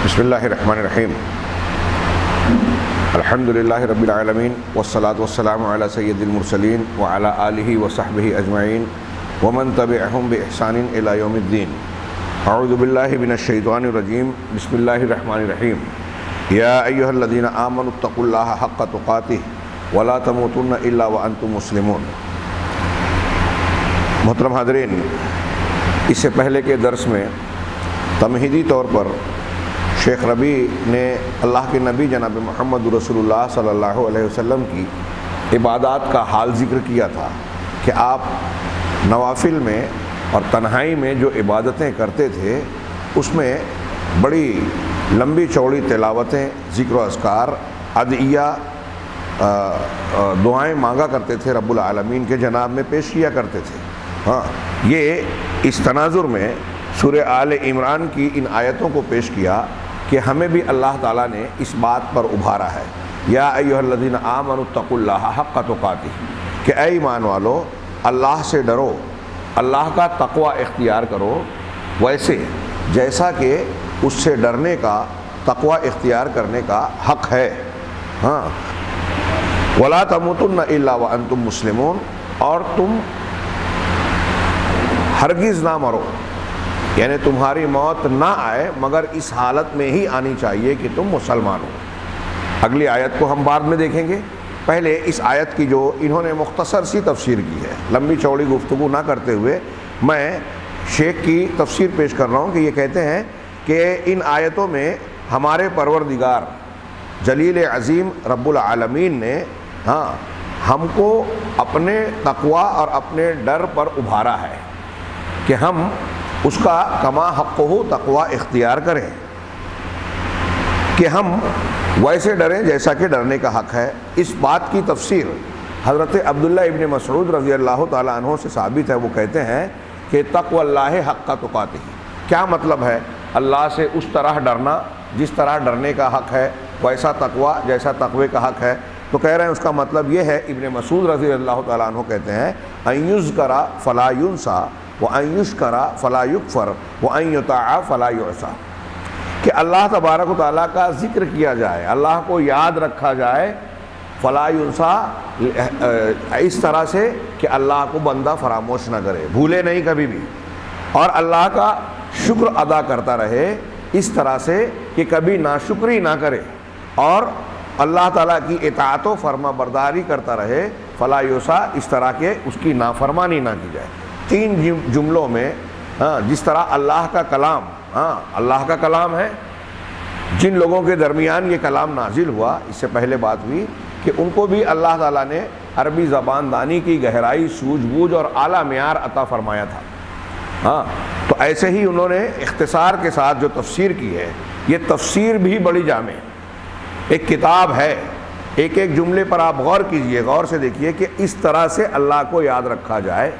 بسم اللہ الرحمن الرحیم الحمد للہ رب العالمین والصلاة والسلام علی سید المرسلین وعلی آلہ وصحبہ اجمعین ومن تبعہم بإحسان الی یوم الدین. اعوذ باللہ من الشیطان الرجیم. بسم اللہ الرحمن الرحیم. یا ایہا الذین آمنوا اتقوا اللہ حق تقاتہ ولا تموتن الا وانتم مسلمون. محترم حاضرین، اس سے پہلے کے درس میں تمہیدی طور پر شیخ ربیع نے اللہ کے نبی جناب محمد رسول اللہ صلی اللہ علیہ وسلم کی عبادات کا حال ذکر کیا تھا کہ آپ نوافل میں اور تنہائی میں جو عبادتیں کرتے تھے اس میں بڑی لمبی چوڑی تلاوتیں، ذکر و اذکار، ادعیہ، دعائیں مانگا کرتے تھے، رب العالمین کے جناب میں پیش کیا کرتے تھے. یہ اس تناظر میں سورہ آل عمران کی ان آیتوں کو پیش کیا کہ ہمیں بھی اللہ تعالیٰ نے اس بات پر ابھارا ہے، یا ایھا الذین آمنوا اتقوا اللہ حق تقاتہ، کہ اے ایمان والو اللہ سے ڈرو، اللہ کا تقوی اختیار کرو ویسے جیسا کہ اس سے ڈرنے کا، تقوی اختیار کرنے کا حق ہے. ولا تموتن الا وانتم مسلمون، اور تم ہرگز نہ مرو، یعنی تمہاری موت نہ آئے مگر اس حالت میں ہی آنی چاہیے کہ تم مسلمان ہو. اگلی آیت کو ہم بعد میں دیکھیں گے. پہلے اس آیت کی جو انہوں نے مختصر سی تفسیر کی ہے، لمبی چوڑی گفتگو نہ کرتے ہوئے میں شیخ کی تفسیر پیش کر رہا ہوں کہ یہ کہتے ہیں کہ ان آیتوں میں ہمارے پروردگار جلیل عظیم رب العالمین نے ہم کو اپنے تقوی اور اپنے ڈر پر ابھارا ہے کہ ہم اس کا کما حقہ تقوی اختیار کریں، کہ ہم ویسے ڈریں جیسا کہ ڈرنے کا حق ہے. اس بات کی تفسیر حضرت عبداللہ ابن مسعود رضی اللہ تعالیٰ عنہ سے ثابت ہے. وہ کہتے ہیں کہ تقوی اللہ حق تقاتہ، کیا مطلب ہے؟ اللہ سے اس طرح ڈرنا جس طرح ڈرنے کا حق ہے، ویسا تقوی جیسا تقوی کا حق ہے. تو کہہ رہے ہیں اس کا مطلب یہ ہے، ابن مسعود رضی اللہ تعالیٰ عنہ کہتے ہیں ان یذکر فلا ینسیٰ وَأَن يُشْكَرَ فَلَا يُكْفَرَ وَأَن يُطَاعَ فَلَا يُعْصَى، کہ اللہ تبارک و تعالیٰ کا ذکر کیا جائے، اللہ کو یاد رکھا جائے، فَلَا يُنسَى، اس طرح سے کہ اللہ کو بندہ فراموش نہ کرے، بھولے نہیں کبھی بھی، اور اللہ کا شکر ادا کرتا رہے اس طرح سے کہ کبھی ناشکری نہ کرے، اور اللہ تعالیٰ کی اطاعت و فرما برداری کرتا رہے، فَلَا يُعْصَى، اس طرح کے اس کی نافرمانی نہ کی جائے. تین جملوں میں جس طرح اللہ کا کلام اللہ کا کلام ہے، جن لوگوں کے درمیان یہ کلام نازل ہوا، اس سے پہلے بات ہوئی کہ ان کو بھی اللہ تعالیٰ نے عربی زبان دانی کی گہرائی، سوجھ بوجھ اور اعلیٰ معیار عطا فرمایا تھا. تو ایسے ہی انہوں نے اختصار کے ساتھ جو تفسیر کی ہے، یہ تفسیر بھی بڑی جامع ایک کتاب ہے. ایک ایک جملے پر آپ غور کیجئے، غور سے دیکھیے کہ اس طرح سے اللہ کو یاد رکھا جائے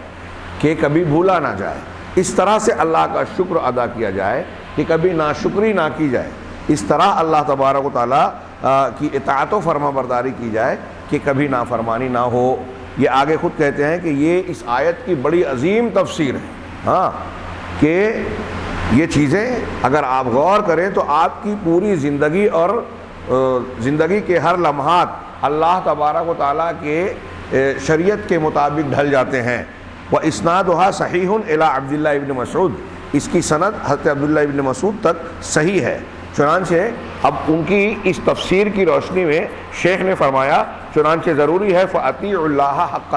کہ کبھی بھولا نہ جائے، اس طرح سے اللہ کا شکر ادا کیا جائے کہ کبھی ناشکری نہ کی جائے، اس طرح اللہ تبارک و تعالیٰ کی اطاعت و فرما برداری کی جائے کہ کبھی نافرمانی نہ ہو. یہ آگے خود کہتے ہیں کہ یہ اس آیت کی بڑی عظیم تفسیر ہے، کہ یہ چیزیں اگر آپ غور کریں تو آپ کی پوری زندگی اور زندگی کے ہر لمحات اللہ تبارک و تعالیٰ کے شریعت کے مطابق ڈھل جاتے ہیں. وَإِسْنَادُهَا صَحِيحٌ إِلَىٰ عَبْدِ اللَّهِ ابن مسعود، اس کی سند حضرت عبداللہ ابن مسعود تک صحیح ہے. چنانچہ اب ان کی اس تفسیر کی روشنی میں شیخ نے فرمایا چنانچہ ضروری ہے فَأَطِيعُوا اللَّهَ حَقَّ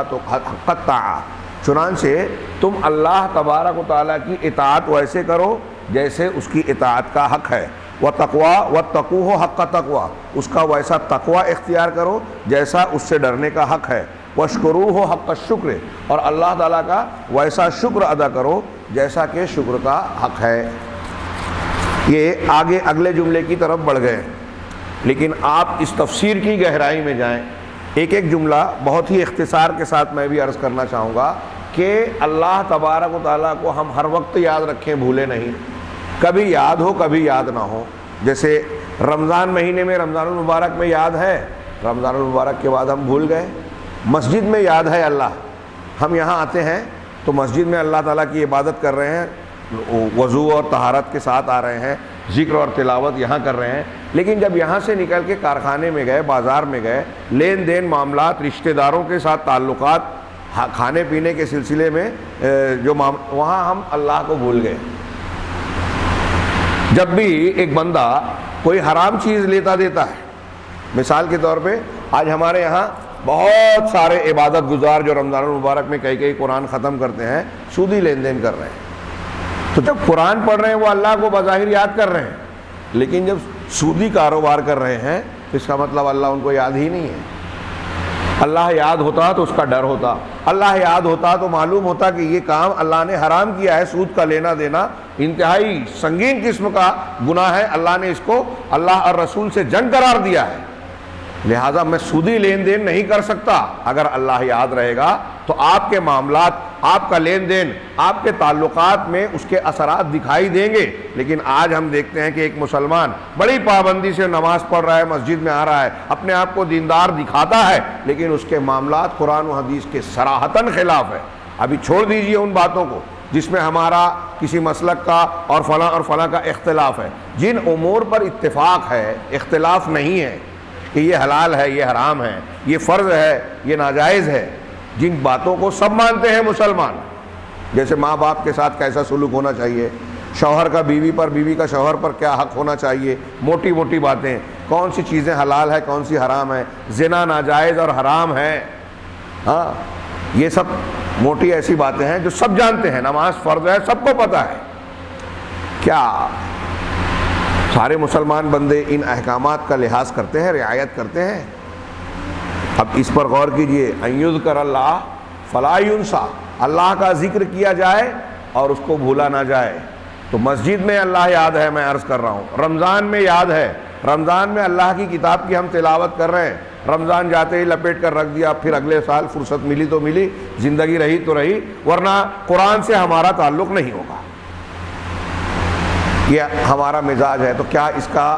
الطَّاعَةِ، چنانچہ تم اللہ تبارک و تعالیٰ کی اطاعت ویسے کرو جیسے اس کی اطاعت کا حق ہے. وَاتَّقُوهُ حَقَّ تَقْوَىٰ، اس کا ویسا تقوی اختیار کرو جیسا اس سے ڈرنے کا حق ہے. وَاشْكُرُوهُ حَقَّ الشُّكْرِ، اور اللہ تعالیٰ کا ویسا شکر ادا کرو جیسا کہ شکر کا حق ہے. یہ آگے اگلے جملے کی طرف بڑھ گئے، لیکن آپ اس تفسیر کی گہرائی میں جائیں. ایک ایک جملہ بہت ہی اختصار کے ساتھ میں بھی عرض کرنا چاہوں گا کہ اللہ تبارک و تعالیٰ کو ہم ہر وقت یاد رکھیں، بھولے نہیں. کبھی یاد ہو کبھی یاد نہ ہو. جیسے رمضان مہینے میں، رمضان المبارک میں یاد ہے، رمضان المبارک کے بعد ہم بھول گئے. مسجد میں یاد ہے اللہ، ہم یہاں آتے ہیں تو مسجد میں اللہ تعالیٰ کی عبادت کر رہے ہیں، وضو اور طہارت کے ساتھ آ رہے ہیں، ذکر اور تلاوت یہاں کر رہے ہیں، لیکن جب یہاں سے نکل کے کارخانے میں گئے، بازار میں گئے، لین دین معاملات، رشتہ داروں کے ساتھ تعلقات، کھانے پینے کے سلسلے میں وہاں ہم اللہ کو بھول گئے۔ جب بھی ایک بندہ کوئی حرام چیز لیتا دیتا ہے، مثال کے طور پہ آج ہمارے یہاں بہت سارے عبادت گزار جو رمضان المبارک میں کئی قرآن ختم کرتے ہیں، سودی لین دین کر رہے ہیں۔ تو جب قرآن پڑھ رہے ہیں وہ اللہ کو بظاہر یاد کر رہے ہیں، لیکن جب سودی کاروبار کر رہے ہیں تو اس کا مطلب اللہ ان کو یاد ہی نہیں ہے۔ اللہ یاد ہوتا تو اس کا ڈر ہوتا، اللہ یاد ہوتا تو معلوم ہوتا کہ یہ کام اللہ نے حرام کیا ہے، سود کا لینا دینا انتہائی سنگین قسم کا گناہ ہے، اللہ نے اس کو اللہ اور رسول سے جنگ قرار دیا ہے، لہٰذا میں سودی لین دین نہیں کر سکتا۔ اگر اللہ یاد رہے گا تو آپ کے معاملات، آپ کا لین دین، آپ کے تعلقات میں اس کے اثرات دکھائی دیں گے۔ لیکن آج ہم دیکھتے ہیں کہ ایک مسلمان بڑی پابندی سے نماز پڑھ رہا ہے، مسجد میں آ رہا ہے، اپنے آپ کو دیندار دکھاتا ہے، لیکن اس کے معاملات قرآن و حدیث کے صراحتاً خلاف ہے۔ ابھی چھوڑ دیجئے ان باتوں کو جس میں ہمارا کسی مسلک کا اور فلاں کا اختلاف ہے، جن امور پر اتفاق ہے، اختلاف نہیں ہے کہ یہ حلال ہے، یہ حرام ہے، یہ فرض ہے، یہ ناجائز ہے، جن باتوں کو سب مانتے ہیں مسلمان، جیسے ماں باپ کے ساتھ کیسا سلوک ہونا چاہیے، شوہر کا بیوی پر، بیوی کا شوہر پر کیا حق ہونا چاہیے، موٹی موٹی باتیں، کون سی چیزیں حلال ہے، کون سی حرام ہے، زنا ناجائز اور حرام ہے، ہاں یہ سب موٹی ایسی باتیں ہیں جو سب جانتے ہیں، نماز فرض ہے، سب کو پتہ ہے۔ کیا سارے مسلمان بندے ان احکامات کا لحاظ کرتے ہیں، رعایت کرتے ہیں؟ اب اس پر غور کیجئے، ان یذکر اللہ فلا ینسیٰ، اللہ کا ذکر کیا جائے اور اس کو بھولا نہ جائے۔ تو مسجد میں اللہ یاد ہے، میں عرض کر رہا ہوں، رمضان میں یاد ہے، رمضان میں اللہ کی کتاب کی ہم تلاوت کر رہے ہیں، رمضان جاتے ہی لپیٹ کر رکھ دیا، پھر اگلے سال فرصت ملی تو ملی، زندگی رہی تو رہی، ورنہ قرآن سے ہمارا تعلق نہیں ہوگا۔ یہ ہمارا مزاج ہے۔ تو کیا اس کا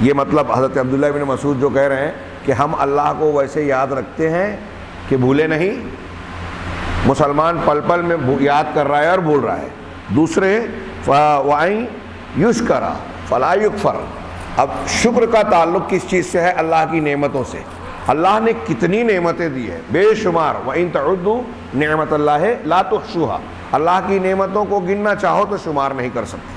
یہ مطلب حضرت عبداللہ بن مسعود جو کہہ رہے ہیں کہ ہم اللہ کو ویسے یاد رکھتے ہیں کہ بھولے نہیں؟ مسلمان پل پل میں یاد کر رہا ہے اور بھول رہا ہے۔ دوسرے وَأَن يُشْكَرَ فَلَا يُكْفَرَ، اب شکر کا تعلق کس چیز سے ہے؟ اللہ کی نعمتوں سے۔ اللہ نے کتنی نعمتیں دی ہیں، بے شمار، وَإِن تَعُدُّوا نِعْمَتَ اللَّهِ لَا تُحْصُوهَا، اللہ کی نعمتوں کو گننا چاہو تو شمار نہیں کر سکتے۔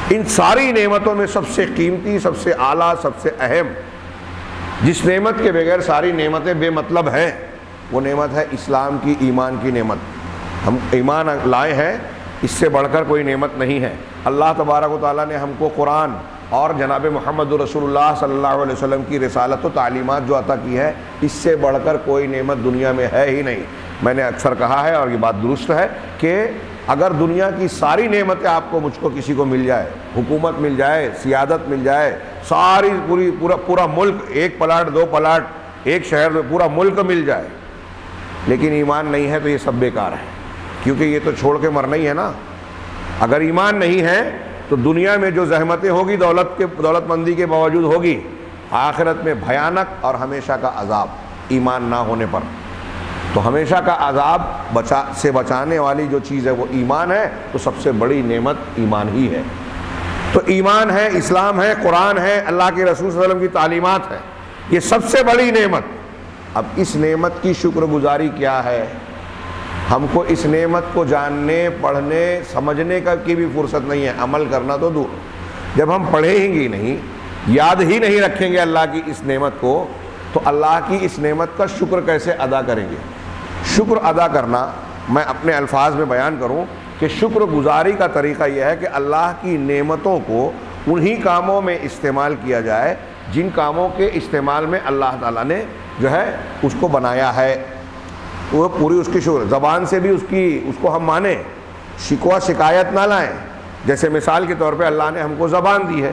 ان ساری نعمتوں میں سب سے قیمتی، سب سے اعلیٰ، سب سے اہم، جس نعمت کے بغیر ساری نعمتیں بے مطلب ہیں، وہ نعمت ہے اسلام کی، ایمان کی نعمت۔ ہم ایمان لائے ہیں، اس سے بڑھ کر کوئی نعمت نہیں ہے۔ اللہ تبارک و تعالیٰ نے ہم کو قرآن اور جناب محمد رسول اللہ صلی اللہ علیہ وسلم کی رسالت و تعلیمات جو عطا کی ہے، اس سے بڑھ کر کوئی نعمت دنیا میں ہے ہی نہیں۔ میں نے اکثر کہا ہے اور یہ بات درست ہے کہ اگر دنیا کی ساری نعمتیں آپ کو، مجھ کو، کسی کو مل جائے، حکومت مل جائے، سیادت مل جائے، ساری پورا ملک، ایک پلاٹ، دو پلاٹ، ایک شہر، پورا ملک مل جائے، لیکن ایمان نہیں ہے تو یہ سب بیکار ہے، کیونکہ یہ تو چھوڑ کے مرنا ہی ہے نا۔ اگر ایمان نہیں ہے تو دنیا میں جو زحمتیں ہوگی دولت مندی کے باوجود ہوگی، آخرت میں بھیانک اور ہمیشہ کا عذاب ایمان نہ ہونے پر۔ تو ہمیشہ کا عذاب سے بچانے والی جو چیز ہے وہ ایمان ہے، تو سب سے بڑی نعمت ایمان ہی ہے۔ تو ایمان ہے، اسلام ہے، قرآن ہے، اللہ کے رسول صلی اللہ علیہ وسلم کی تعلیمات ہے، یہ سب سے بڑی نعمت۔ اب اس نعمت کی شکر گزاری کیا ہے؟ ہم کو اس نعمت کو جاننے، پڑھنے، سمجھنے کی بھی فرصت نہیں ہے، عمل کرنا تو دور۔ جب ہم پڑھیں گے نہیں، یاد ہی نہیں رکھیں گے اللہ کی اس نعمت کو، تو اللہ کی اس نعمت کا شکر کیسے ادا کریں گے؟ شکر ادا کرنا، میں اپنے الفاظ میں بیان کروں کہ شکر گزاری کا طریقہ یہ ہے کہ اللہ کی نعمتوں کو انہی کاموں میں استعمال کیا جائے جن کاموں کے استعمال میں اللہ تعالیٰ نے جو ہے اس کو بنایا ہے، وہ پوری اس کی شکر، زبان سے بھی اس کو ہم مانیں، شکوہ شکایت نہ لائیں۔ جیسے مثال کے طور پہ اللہ نے ہم کو زبان دی ہے،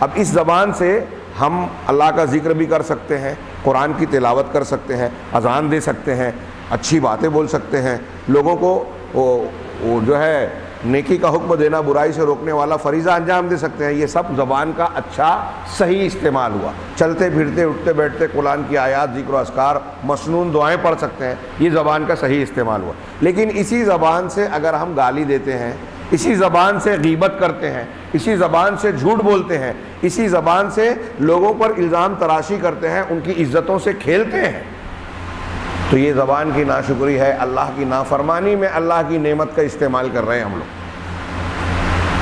اب اس زبان سے ہم اللہ کا ذکر بھی کر سکتے ہیں، قرآن کی تلاوت کر سکتے ہیں، اذان دے سکتے ہیں، اچھی باتیں بول سکتے ہیں، لوگوں کو وہ جو ہے نیکی کا حکم دینا، برائی سے روکنے والا فریضہ انجام دے سکتے ہیں۔ یہ سب زبان کا اچھا صحیح استعمال ہوا۔ چلتے پھرتے، اٹھتے بیٹھتے قرآن کی آیات، ذکر و اذکار، مسنون دعائیں پڑھ سکتے ہیں، یہ زبان کا صحیح استعمال ہوا۔ لیکن اسی زبان سے اگر ہم گالی دیتے ہیں، اسی زبان سے غیبت کرتے ہیں، اسی زبان سے جھوٹ بولتے ہیں، اسی زبان سے لوگوں پر الزام تراشی کرتے ہیں، ان کی عزتوں سے کھیلتے ہیں، تو یہ زبان کی ناشکری ہے، اللہ کی نافرمانی میں اللہ کی نعمت کا استعمال کر رہے ہیں ہم لوگ۔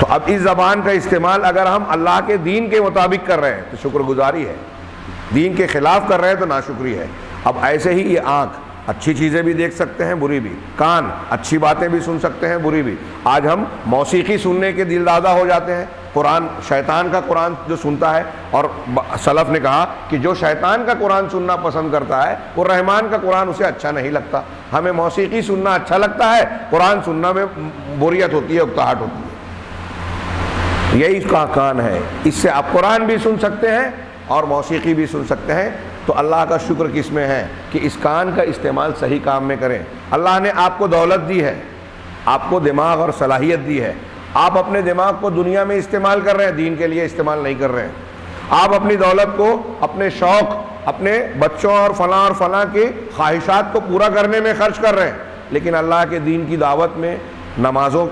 تو اب اس زبان کا استعمال اگر ہم اللہ کے دین کے مطابق کر رہے ہیں تو شکر گزاری ہے، دین کے خلاف کر رہے ہیں تو ناشکری ہے۔ اب ایسے ہی یہ آنکھ اچھی چیزیں بھی دیکھ سکتے ہیں، بری بھی، کان اچھی باتیں بھی سن سکتے ہیں، بری بھی۔ آج ہم موسیقی سننے کے دل دادا ہو جاتے ہیں، قرآن، شیطان کا قرآن جو سنتا ہے، اور سلف نے کہا کہ جو شیطان کا قرآن سننا پسند کرتا ہے وہ رحمان کا قرآن اسے اچھا نہیں لگتا۔ ہمیں موسیقی سننا اچھا لگتا ہے، قرآن سننا میں بوریت ہوتی ہے، اکتاہٹ ہوتی ہے۔ یہی اس کا کان ہے، اس سے آپ قرآن بھی سن سکتے ہیں اور موسیقی بھی سن سکتے ہیں۔ تو اللہ کا شکر کس میں ہے کہ اس کان کا استعمال صحیح کام میں کریں۔ اللہ نے آپ کو دولت دی ہے، آپ کو دماغ اور صلاحیت دی ہے، آپ اپنے دماغ کو دنیا میں استعمال کر رہے ہیں، دین کے لیے استعمال نہیں کر رہے ہیں۔ آپ اپنی دولت کو اپنے شوق، اپنے بچوں اور فلاں کی خواہشات کو پورا کرنے میں خرچ کر رہے ہیں، لیکن اللہ کے دین کی دعوت میں، نمازوں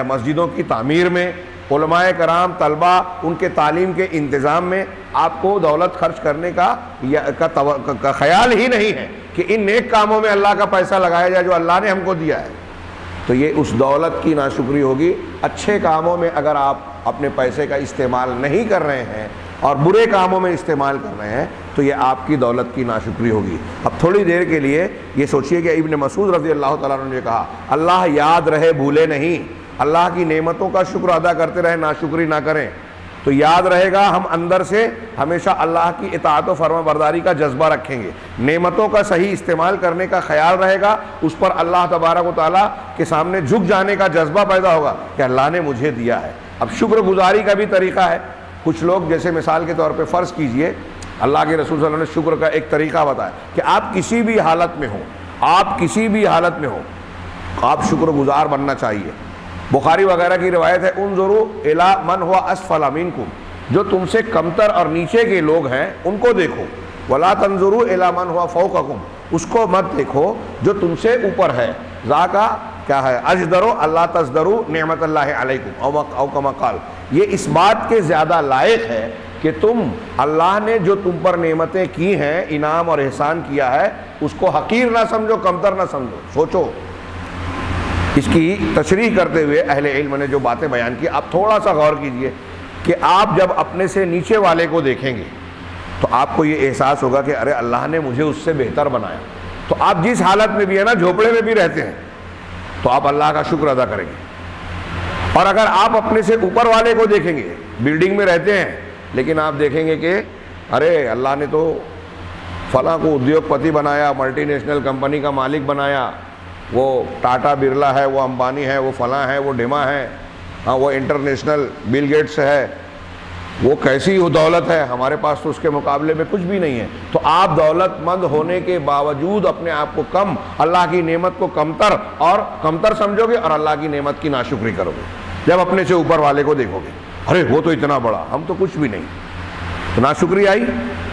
مسجدوں کی تعمیر میں، علماء کرام، طلبہ، ان کے تعلیم کے انتظام میں آپ کو دولت خرچ کرنے کا خیال ہی نہیں ہے کہ ان نیک کاموں میں اللہ کا پیسہ لگایا جائے جو اللہ نے ہم کو دیا ہے، تو یہ اس دولت کی ناشکری ہوگی۔ اچھے کاموں میں اگر آپ اپنے پیسے کا استعمال نہیں کر رہے ہیں اور برے کاموں میں استعمال کر رہے ہیں تو یہ آپ کی دولت کی ناشکری ہوگی۔ اب تھوڑی دیر کے لیے یہ سوچئے کہ ابن مسعود رضی اللہ تعالیٰ عنہ نے کہا، اللہ یاد رہے بھولے نہیں، اللہ کی نعمتوں کا شکر ادا کرتے رہے، ناشکری نہ کریں، تو یاد رہے گا، ہم اندر سے ہمیشہ اللہ کی اطاعت و فرما برداری کا جذبہ رکھیں گے، نعمتوں کا صحیح استعمال کرنے کا خیال رہے گا، اس پر اللہ تبارک و تعالیٰ کے سامنے جھک جانے کا جذبہ پیدا ہوگا کہ اللہ نے مجھے دیا ہے۔ اب شکر گزاری کا بھی طریقہ ہے۔ کچھ لوگ، جیسے مثال کے طور پہ فرض کیجئے، اللہ کے رسول صلی اللہ علیہ وسلم نے شکر کا ایک طریقہ بتایا کہ آپ کسی بھی حالت میں ہوں، آپ کسی بھی حالت میں ہوں، آپ شکر گزار بننا چاہیے۔ بخاری وغیرہ کی روایت ہے، انظروا الی من هو اسفل منکم، جو تم سے کمتر اور نیچے کے لوگ ہیں ان کو دیکھو، ولا تنظروا الی من هو فوقکم، اس کو مت دیکھو جو تم سے اوپر ہے، ذاک کیا ہے، اجدروا اللہ تزدروا نعمت اللہ علیکم او کما قال، یہ اس بات کے زیادہ لائق ہے کہ تم اللہ نے جو تم پر نعمتیں کی ہیں، انعام اور احسان کیا ہے، اس کو حقیر نہ سمجھو، کمتر نہ سمجھو۔ سوچو، اس کی تشریح کرتے ہوئے اہل علم نے جو باتیں بیان کی، آپ تھوڑا سا غور کیجئے کہ آپ جب اپنے سے نیچے والے کو دیکھیں گے تو آپ کو یہ احساس ہوگا کہ ارے اللہ نے مجھے اس سے بہتر بنایا، تو آپ جس حالت میں بھی ہے نا، جھوپڑے میں بھی رہتے ہیں، تو آپ اللہ کا شکر ادا کریں گے۔ اور اگر آپ اپنے سے اوپر والے کو دیکھیں گے، بلڈنگ میں رہتے ہیں لیکن آپ دیکھیں گے کہ ارے اللہ نے تو فلاں کو ادیوگ پتی بنایا، ملٹی نیشنل کمپنی کا مالک بنایا، وہ ٹاٹا برلا ہے، وہ امبانی ہے، وہ فلاں ہے، وہ ڈیما ہے، ہاں وہ انٹرنیشنل بل گیٹس ہے، وہ کیسی وہ دولت ہے، ہمارے پاس تو اس کے مقابلے میں کچھ بھی نہیں ہے، تو آپ دولت مند ہونے کے باوجود اپنے آپ کو کم، اللہ کی نعمت کو کمتر سمجھو گے اور اللہ کی نعمت کی ناشکری کرو گے جب اپنے سے اوپر والے کو دیکھو گے، ارے وہ تو اتنا بڑا، ہم تو کچھ بھی نہیں، تو ناشکری آئی۔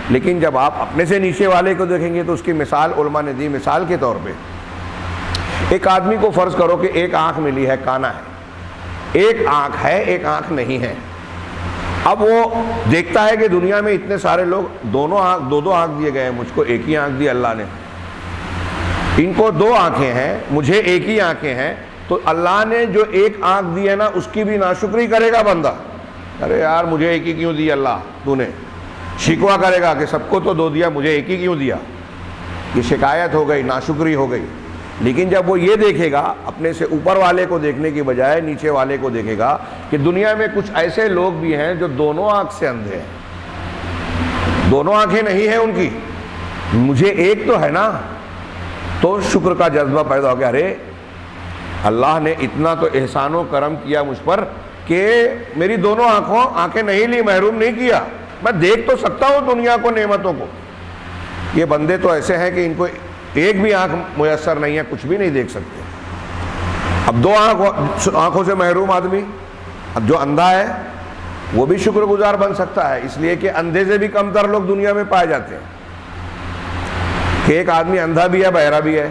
لیکن جب آپ اپنے سے نیچے والے کو دیکھیں گے تو اس کی مثال علماء نے دی، مثال کے طور پہ ایک آدمی کو فرض کرو کہ ایک آنکھ ملی ہے، کانا ہے، ایک آنکھ ہے، ایک آنکھ نہیں ہے۔ اب وہ دیکھتا ہے کہ دنیا میں اتنے سارے لوگ دو آنکھ دیے گئے ہیں، مجھ کو ایک ہی آنکھ دی اللہ نے، ان کو دو آنکھیں ہیں، مجھے ایک ہی آنکھیں ہیں، تو اللہ نے جو ایک آنکھ دی ہے نا، اس کی بھی ناشکری کرے گا بندہ، ارے یار مجھے ایک ہی کیوں دی اللہ تو نے، شکوہ کرے گا کہ سب کو تو دو دیا، مجھے ایک ہی کیوں دیا، یہ شکایت ہو گئی، ناشکری ہو گئی۔ لیکن جب وہ یہ دیکھے گا، اپنے سے اوپر والے کو دیکھنے کی بجائے نیچے والے کو دیکھے گا کہ دنیا میں کچھ ایسے لوگ بھی ہیں جو دونوں آنکھ سے اندھے ہیں، دونوں آنکھیں نہیں ہیں ان کی، مجھے ایک تو ہے نا، تو شکر کا جذبہ پیدا ہو گیا، ارے اللہ نے اتنا تو احسان و کرم کیا مجھ پر کہ میری دونوں آنکھیں نہیں لی، محروم نہیں کیا، میں دیکھ تو سکتا ہوں دنیا کو، نعمتوں کو۔ یہ بندے تو ایسے ہیں کہ ان کو ایک بھی آنکھ میسر نہیں ہے، کچھ بھی نہیں دیکھ سکتے۔ اب دو آنکھوں سے محروم آدمی، اب جو اندھا ہے وہ بھی شکر گزار بن سکتا ہے، اس لیے کہ اندھے سے بھی کمتر لوگ دنیا میں پائے جاتے ہیں، کہ ایک آدمی اندھا بھی ہے، بہرا بھی ہے،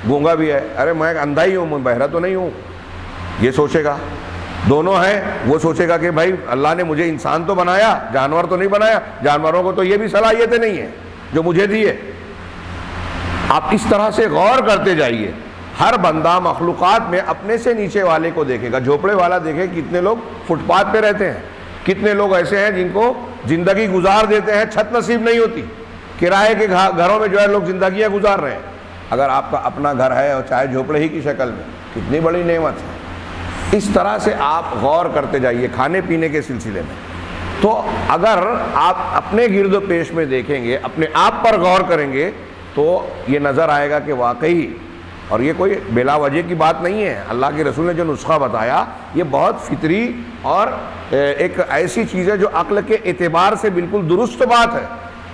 گونگا بھی ہے، ارے میں اندھا ہی ہوں، میں بہرا تو نہیں ہوں، یہ سوچے گا۔ دونوں ہیں، وہ سوچے گا کہ بھائی اللہ نے مجھے انسان تو بنایا، جانور تو نہیں بنایا، جانوروں کو تو یہ بھی صلاحیتیں نہیں ہیں جو مجھے دی ہے۔ آپ اس طرح سے غور کرتے جائیے، ہر بندہ مخلوقات میں اپنے سے نیچے والے کو دیکھے گا۔ جھوپڑے والا دیکھے کتنے لوگ فٹ پاتھ پہ رہتے ہیں، کتنے لوگ ایسے ہیں جن کو زندگی گزار دیتے ہیں، چھت نصیب نہیں ہوتی، کرائے کے گھروں میں جو ہے لوگ زندگیاں گزار رہے ہیں۔ اگر آپ کا اپنا گھر ہے اور چاہے جھوپڑے ہی کی شکل میں، کتنی بڑی نعمت ہے۔ اس طرح سے آپ غور کرتے جائیے کھانے پینے کے سلسلے میں۔ تو اگر آپ اپنے گرد و پیش میں دیکھیں گے، اپنے آپ پر غور کریں گے، تو یہ نظر آئے گا کہ واقعی، اور یہ کوئی بلا وجہ کی بات نہیں ہے، اللہ کے رسول نے جو نسخہ بتایا یہ بہت فطری اور ایک ایسی چیز ہے جو عقل کے اعتبار سے بالکل درست بات ہے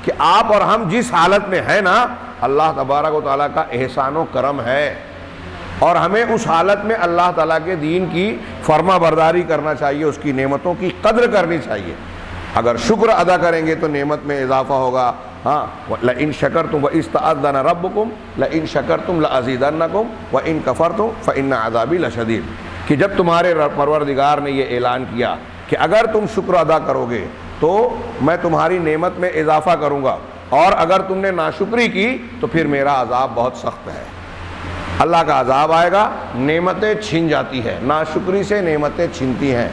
کہ آپ اور ہم جس حالت میں ہیں نا، اللہ تبارک و تعالیٰ کا احسان و کرم ہے، اور ہمیں اس حالت میں اللہ تعالیٰ کے دین کی فرما برداری کرنا چاہیے، اس کی نعمتوں کی قدر کرنی چاہیے۔ اگر شکر ادا کریں گے تو نعمت میں اضافہ ہوگا۔ ہاں، لئن شکرتم واستعاذن ربکم لئن شکرتم لازیدنکم وان کفرتم فان عذابی لشدید، کہ جب تمہارے پروردگار نے یہ اعلان کیا کہ اگر تم شکر ادا کرو گے تو میں تمہاری نعمت میں اضافہ کروں گا، اور اگر تم نے ناشکری کی تو پھر میرا عذاب بہت سخت ہے۔ اللہ کا عذاب آئے گا، نعمتیں چھن جاتی ہیں، ناشکری سے نعمتیں چھنتی ہیں،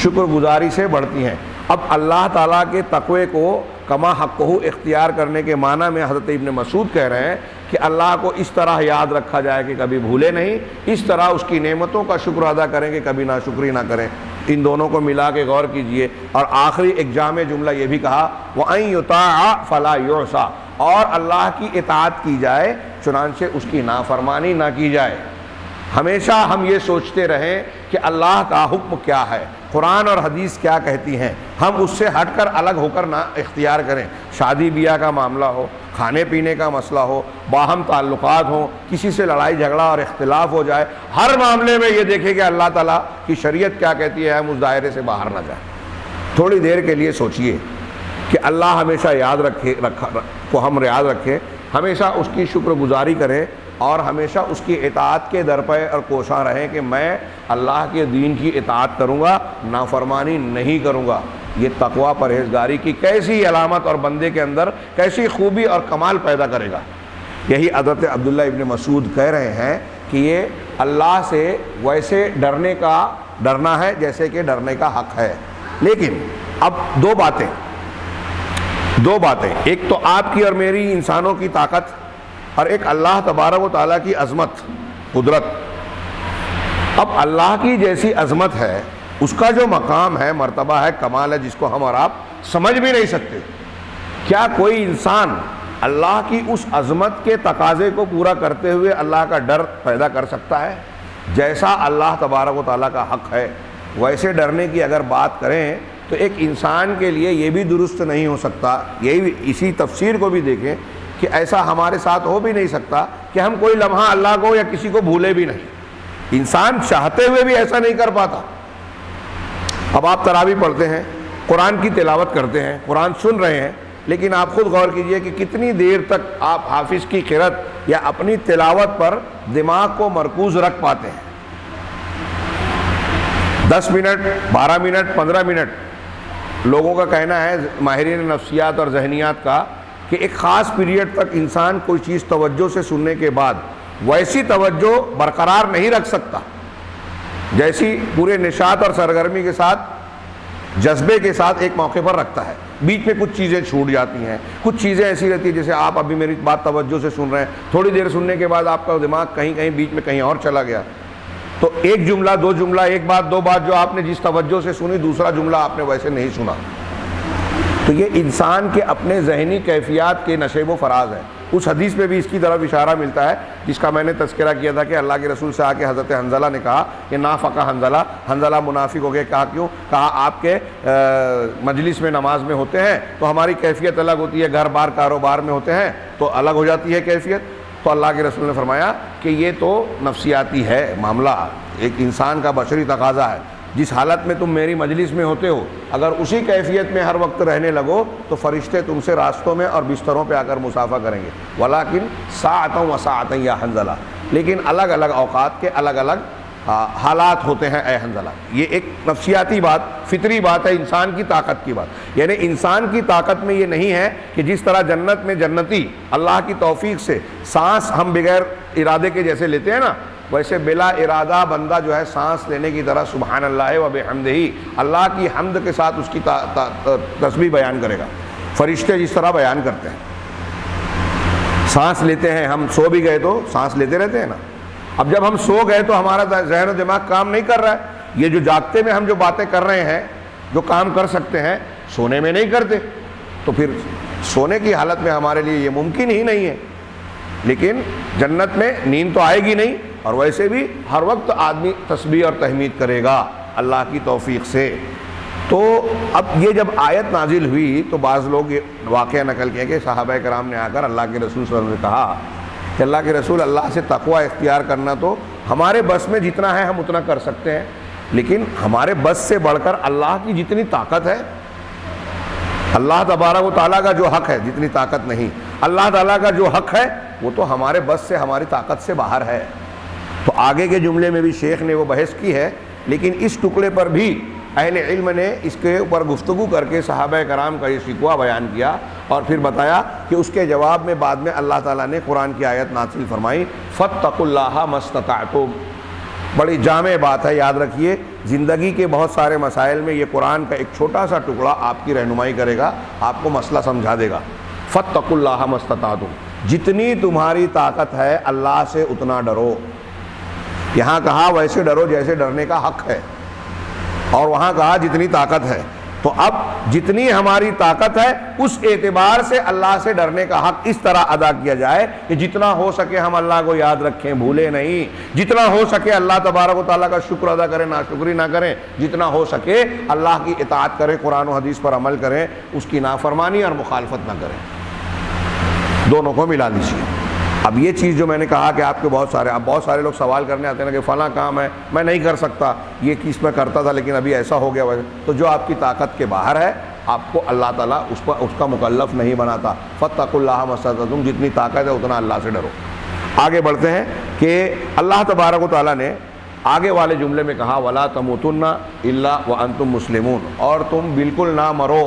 شکر گزاری سے بڑھتی ہیں۔ اب اللہ تعالیٰ کے تقوی کو کما حقہ اختیار کرنے کے معنی میں حضرت ابن مسعود کہہ رہے ہیں کہ اللہ کو اس طرح یاد رکھا جائے کہ کبھی بھولے نہیں، اس طرح اس کی نعمتوں کا شکر ادا کریں کہ کبھی ناشکری نہ کریں۔ ان دونوں کو ملا کے غور کیجئے۔ اور آخری ایک جامع جملہ یہ بھی کہا وَأَن يُطَاعَ فَلَا يُعْصَى، اور اللہ کی اطاعت کی جائے چنانچہ اس کی نافرمانی نہ کی جائے۔ ہمیشہ ہم یہ سوچتے رہیں کہ اللہ کا حکم کیا ہے، قرآن اور حدیث کیا کہتی ہیں، ہم اس سے ہٹ کر الگ ہو کر نہ اختیار کریں۔ شادی بیاہ کا معاملہ ہو، کھانے پینے کا مسئلہ ہو، باہم تعلقات ہوں، کسی سے لڑائی جھگڑا اور اختلاف ہو جائے، ہر معاملے میں یہ دیکھیں کہ اللہ تعالیٰ کی شریعت کیا کہتی ہے، ہم اس دائرے سے باہر نہ جائیں۔ تھوڑی دیر کے لیے سوچئے کہ اللہ ہمیشہ یاد کو ہم یاد رکھیں، ہمیشہ اس کی شکر گزاری کریں، اور ہمیشہ اس کی اطاعت کے درپے اور کوشاں رہیں کہ میں اللہ کے دین کی اطاعت کروں گا، نافرمانی نہیں کروں گا۔ یہ تقوی پرہیزگاری کی کیسی علامت اور بندے کے اندر کیسی خوبی اور کمال پیدا کرے گا۔ یہی حضرت عبداللہ ابن مسعود کہہ رہے ہیں کہ یہ اللہ سے ویسے ڈرنا ہے جیسے کہ ڈرنے کا حق ہے۔ لیکن اب دو باتیں، ایک تو آپ کی اور میری انسانوں کی طاقت، اور ایک اللہ تبارک و تعالیٰ کی عظمت، قدرت۔ اب اللہ کی جیسی عظمت ہے، اس کا جو مقام ہے، مرتبہ ہے، کمال ہے، جس کو ہم اور آپ سمجھ بھی نہیں سکتے۔ کیا کوئی انسان اللہ کی اس عظمت کے تقاضے کو پورا کرتے ہوئے اللہ کا ڈر پیدا کر سکتا ہے؟ جیسا اللہ تبارک و تعالیٰ کا حق ہے ویسے ڈرنے کی اگر بات کریں تو ایک انسان کے لیے یہ بھی درست نہیں ہو سکتا۔ یہی اسی تفسیر کو بھی دیکھیں کہ ایسا ہمارے ساتھ ہو بھی نہیں سکتا کہ ہم کوئی لمحہ اللہ کو یا کسی کو بھولے بھی نہیں۔ انسان چاہتے ہوئے بھی ایسا نہیں کر پاتا۔ اب آپ تراویح پڑھتے ہیں، قرآن کی تلاوت کرتے ہیں، قرآن سن رہے ہیں، لیکن آپ خود غور کیجئے کہ کتنی دیر تک آپ حافظ کی قرأت یا اپنی تلاوت پر دماغ کو مرکوز رکھ پاتے ہیں؟ 10 منٹ، 12 منٹ، 15 منٹ۔ لوگوں کا کہنا ہے، ماہرین نفسیات اور ذہنیات کا، کہ ایک خاص پیریڈ تک انسان کوئی چیز توجہ سے سننے کے بعد ویسی توجہ برقرار نہیں رکھ سکتا جیسی پورے نشاط اور سرگرمی کے ساتھ، جذبے کے ساتھ ایک موقع پر رکھتا ہے۔ بیچ میں کچھ چیزیں چھوٹ جاتی ہیں، کچھ چیزیں ایسی رہتی ہیں، جیسے آپ ابھی میری بات توجہ سے سن رہے ہیں، تھوڑی دیر سننے کے بعد آپ کا دماغ کہیں بیچ میں کہیں اور چلا گیا، تو ایک جملہ، دو جملہ، ایک بات، دو بات جو آپ نے جس توجہ سے سنی، دوسرا جملہ آپ نے ویسے نہیں سنا۔ تو یہ انسان کے اپنے ذہنی کیفیات کے نشیب و فراز ہے۔ اس حدیث میں بھی اس کی طرف اشارہ ملتا ہے جس کا میں نے تذکرہ کیا تھا کہ اللہ کے رسول سے آ کے حضرت حنظلہ نے کہا کہ نافقہ حنظلہ منافق ہو گئے۔ کہا کیوں؟ کہا آپ کے مجلس میں نماز میں ہوتے ہیں تو ہماری کیفیت الگ ہوتی ہے، گھر بار کاروبار میں ہوتے ہیں تو الگ ہو جاتی ہے کیفیت۔ تو اللہ کے رسول نے فرمایا کہ یہ تو نفسیاتی ہے معاملہ، ایک انسان کا بشری تقاضا ہے۔ جس حالت میں تم میری مجلس میں ہوتے ہو، اگر اسی کیفیت میں ہر وقت رہنے لگو تو فرشتے تم سے راستوں میں اور بستروں پہ آ کر مصافحہ کریں گے۔ ولیکن ساعتاً و ساعتاً یا حنظلہ، لیکن الگ الگ اوقات کے الگ الگ حالات ہوتے ہیں اے حنظلہ. یہ ایک نفسیاتی بات، فطری بات ہے، انسان کی طاقت کی بات. یعنی انسان کی طاقت میں یہ نہیں ہے کہ جس طرح جنت میں جنتی اللہ کی توفیق سے سانس ہم بغیر ارادے کے جیسے لیتے ہیں نا، ویسے بلا ارادہ بندہ جو ہے سانس لینے کی طرح سبحان اللہ و بحمدہ، اللہ کی حمد کے ساتھ اس کی تسبیح بیان کرے گا. فرشتے جس طرح بیان کرتے ہیں، سانس لیتے ہیں، ہم سو بھی گئے تو سانس لیتے رہتے ہیں نا. اب جب ہم سو گئے تو ہمارا ذہن و دماغ کام نہیں کر رہا ہے. یہ جو جاگتے میں ہم جو باتیں کر رہے ہیں، جو کام کر سکتے ہیں، سونے میں نہیں کرتے. تو پھر سونے کی حالت میں ہمارے لیے یہ ممکن ہی نہیں ہے. لیکن جنت میں نیند تو آئے گی نہیں، اور ویسے بھی ہر وقت آدمی تسبیح اور تحمید کرے گا اللہ کی توفیق سے. تو اب یہ جب آیت نازل ہوئی تو بعض لوگ یہ واقعہ نقل کیا کہ صحابہ کرام نے آ کر اللہ کے رسول صلی اللہ علیہ وسلم نے کہا کہ اللہ کے رسول، اللہ سے تقوی اختیار کرنا تو ہمارے بس میں جتنا ہے ہم اتنا کر سکتے ہیں، لیکن ہمارے بس سے بڑھ کر اللہ کی جتنی طاقت ہے، اللہ تبارک و تعالیٰ کا جو حق ہے، جتنی طاقت نہیں، اللہ تعالیٰ کا جو حق ہے وہ تو ہمارے بس سے، ہماری طاقت سے باہر ہے. تو آگے کے جملے میں بھی شیخ نے وہ بحث کی ہے، لیکن اس ٹکڑے پر بھی اہل علم نے اس کے اوپر گفتگو کر کے صحابہ کرام کا یہ شکوہ بیان کیا، اور پھر بتایا کہ اس کے جواب میں بعد میں اللہ تعالیٰ نے قرآن کی آیت نازل فرمائی، فاتقوا اللہ ما استطعتم. بڑی جامع بات ہے، یاد رکھیے. زندگی کے بہت سارے مسائل میں یہ قرآن کا ایک چھوٹا سا ٹکڑا آپ کی رہنمائی کرے گا، آپ کو مسئلہ سمجھا دے گا. فاتقوا اللہ ما استطعتم، جتنی تمہاری طاقت ہے اللہ سے اتنا ڈرو. یہاں کہا ویسے ڈرو جیسے ڈرنے کا حق ہے، اور وہاں کہا جتنی طاقت ہے. تو اب جتنی ہماری طاقت ہے اس اعتبار سے اللہ سے ڈرنے کا حق اس طرح ادا کیا جائے کہ جتنا ہو سکے ہم اللہ کو یاد رکھیں، بھولے نہیں. جتنا ہو سکے اللہ تبارک و تعالیٰ کا شکر ادا کریں، ناشکری نہ کریں. جتنا ہو سکے اللہ کی اطاعت کریں، قرآن و حدیث پر عمل کریں، اس کی نافرمانی اور مخالفت نہ کریں. دونوں کو ملا لیجیے. اب یہ چیز جو میں نے کہا کہ آپ کے بہت سارے لوگ سوال کرنے آتے ہیں نا کہ فلاں کام ہے میں نہیں کر سکتا، یہ چیز میں کرتا تھا لیکن ابھی ایسا ہو گیا. تو جو آپ کی طاقت کے باہر ہے آپ کو اللہ تعالیٰ اس کا مکلف نہیں بناتا. فاتقوا اللہ ما استطعتم، جتنی طاقت ہے اتنا اللہ سے ڈرو. آگے بڑھتے ہیں کہ اللہ تبارک و تعالیٰ نے آگے والے جملے میں کہا وَلَا تَمُوتُنَّ إِلَّا وَأَنْتُمْ مُسْلِمُونَ، اور تم بالکل نہ مرو